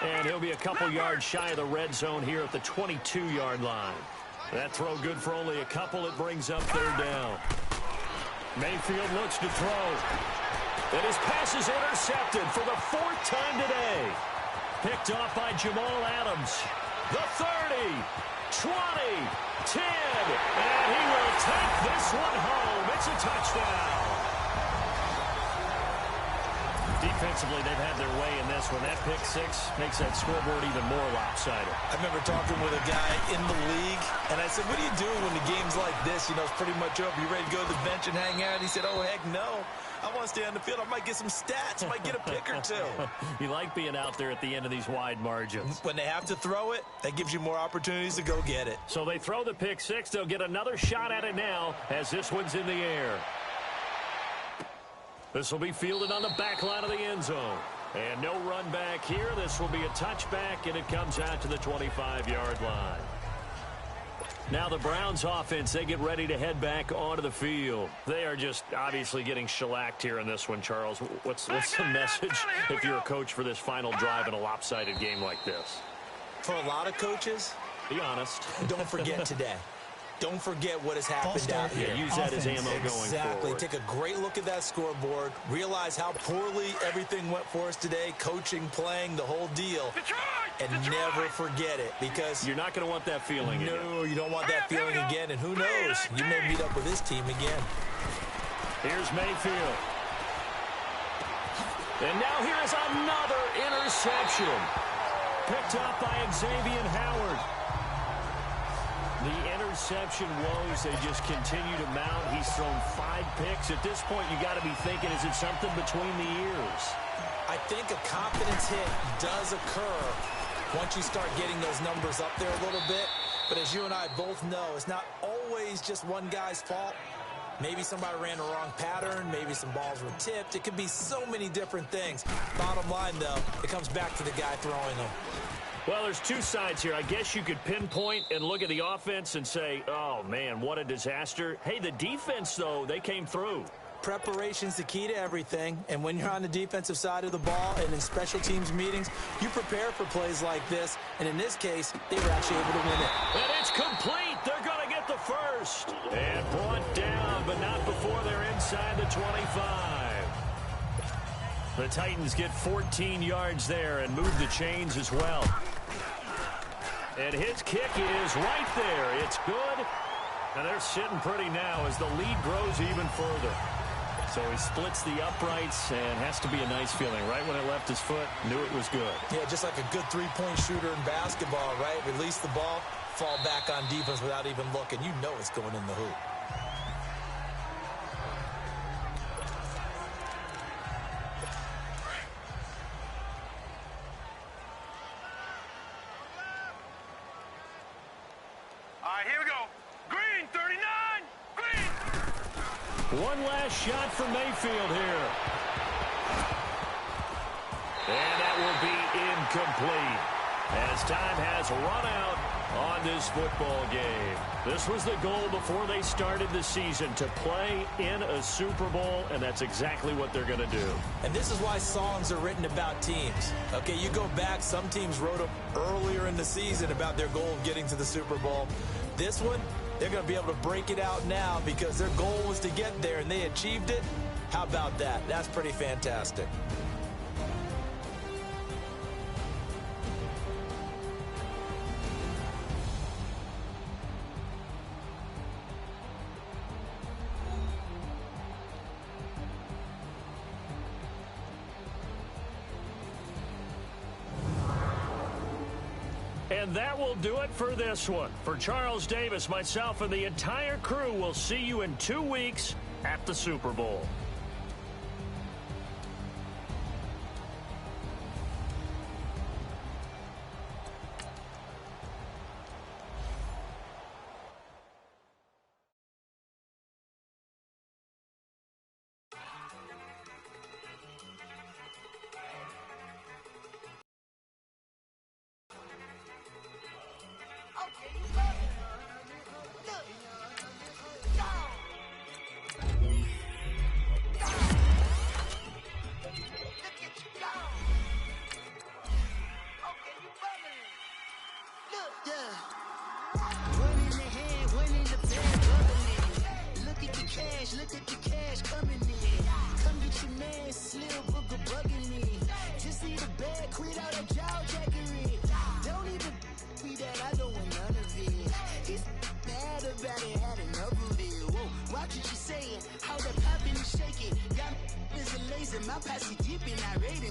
And he'll be a couple yards shy of the red zone here at the 22-yard line. That throw good for only a couple. It brings up 3rd down. Mayfield looks to throw. And his pass is intercepted for the 4th time today. Picked off by Jamal Adams. The 30, 20, 10. And he will take this one home. It's a touchdown. Defensively, they've had their way in this one. That pick 6 makes that scoreboard even more lopsided. I remember talking with a guy in the league, and I said, what are you doing when the game's like this? It's pretty much over. You ready to go to the bench and hang out? He said, oh, heck no. I want to stay on the field. I might get some stats. I might get a pick or 2. You like being out there at the end of these wide margins. When they have to throw it, that gives you more opportunities to go get it. So they throw the pick 6. They'll get another shot at it now as this one's in the air. This will be fielded on the back line of the end zone. And no run back here. This will be a touchback, and it comes out to the 25-yard line. Now the Browns offense, they get ready to head back onto the field. They are just obviously getting shellacked here in this one, Charles. What's the message if you're a coach for this final drive in a lopsided game like this? For a lot of coaches, be honest. Don't forget today. Don't forget what has happened out here. Yeah, use that as ammo going Exactly. forward. Take a great look at that scoreboard. Realize how poorly everything went for us today. Coaching, playing, the whole deal. And never forget it, because you're not going to want that feeling again. No, you don't want that feeling again. And who knows? You may meet up with this team again. Here's Mayfield. And now here is another interception. Picked up by Xavier Howard. The interception woes, they just continue to mount. He's thrown 5 picks. At this point, you got to be thinking, is it something between the ears? I think a confidence hit does occur once you start getting those numbers up there a little bit. But as you and I both know, it's not always just one guy's fault. Maybe somebody ran the wrong pattern. Maybe some balls were tipped. It could be so many different things. Bottom line, though, it comes back to the guy throwing them. Well, there's two sides here. I guess you could pinpoint and look at the offense and say, oh, man, what a disaster. Hey, the defense, though, they came through. Preparation's the key to everything, and when you're on the defensive side of the ball and in special teams meetings, you prepare for plays like this, and in this case, they were actually able to win it. And it's complete. They're going to get the first. And brought down, but not before they're inside the 25. The Titans get 14 yards there and move the chains as well. And his kick is right there. It's good. And they're sitting pretty now as the lead grows even further. So he splits the uprights and has to be a nice feeling. Right when it left his foot, knew it was good. Yeah, just like a good three-point shooter in basketball, right? Release the ball, fall back on defense without even looking. You know it's going in the hoop. One last shot for Mayfield here. And that will be incomplete as time has run out on this football game. This was the goal before they started the season, to play in a Super Bowl, and that's exactly what they're going to do. And this is why songs are written about teams. Okay, you go back, some teams wrote them earlier in the season about their goal of getting to the Super Bowl. This one, they're going to be able to break it out now because their goal was to get there, and they achieved it. How about that? That's pretty fantastic. And that will do it for this one. For Charles Davis, myself, and the entire crew, will see you in 2 weeks at the Super Bowl. Look at the cash coming in. Come get your man, Slim Booger bugging me. Just need a bag, quit all that jaw jackery. Don't even be that, I don't want none of it. He's mad about it, had enough of it. Whoa, watch what you saying, how that poppin' and shaking. Got me as a laser, my posse deep and I rate it.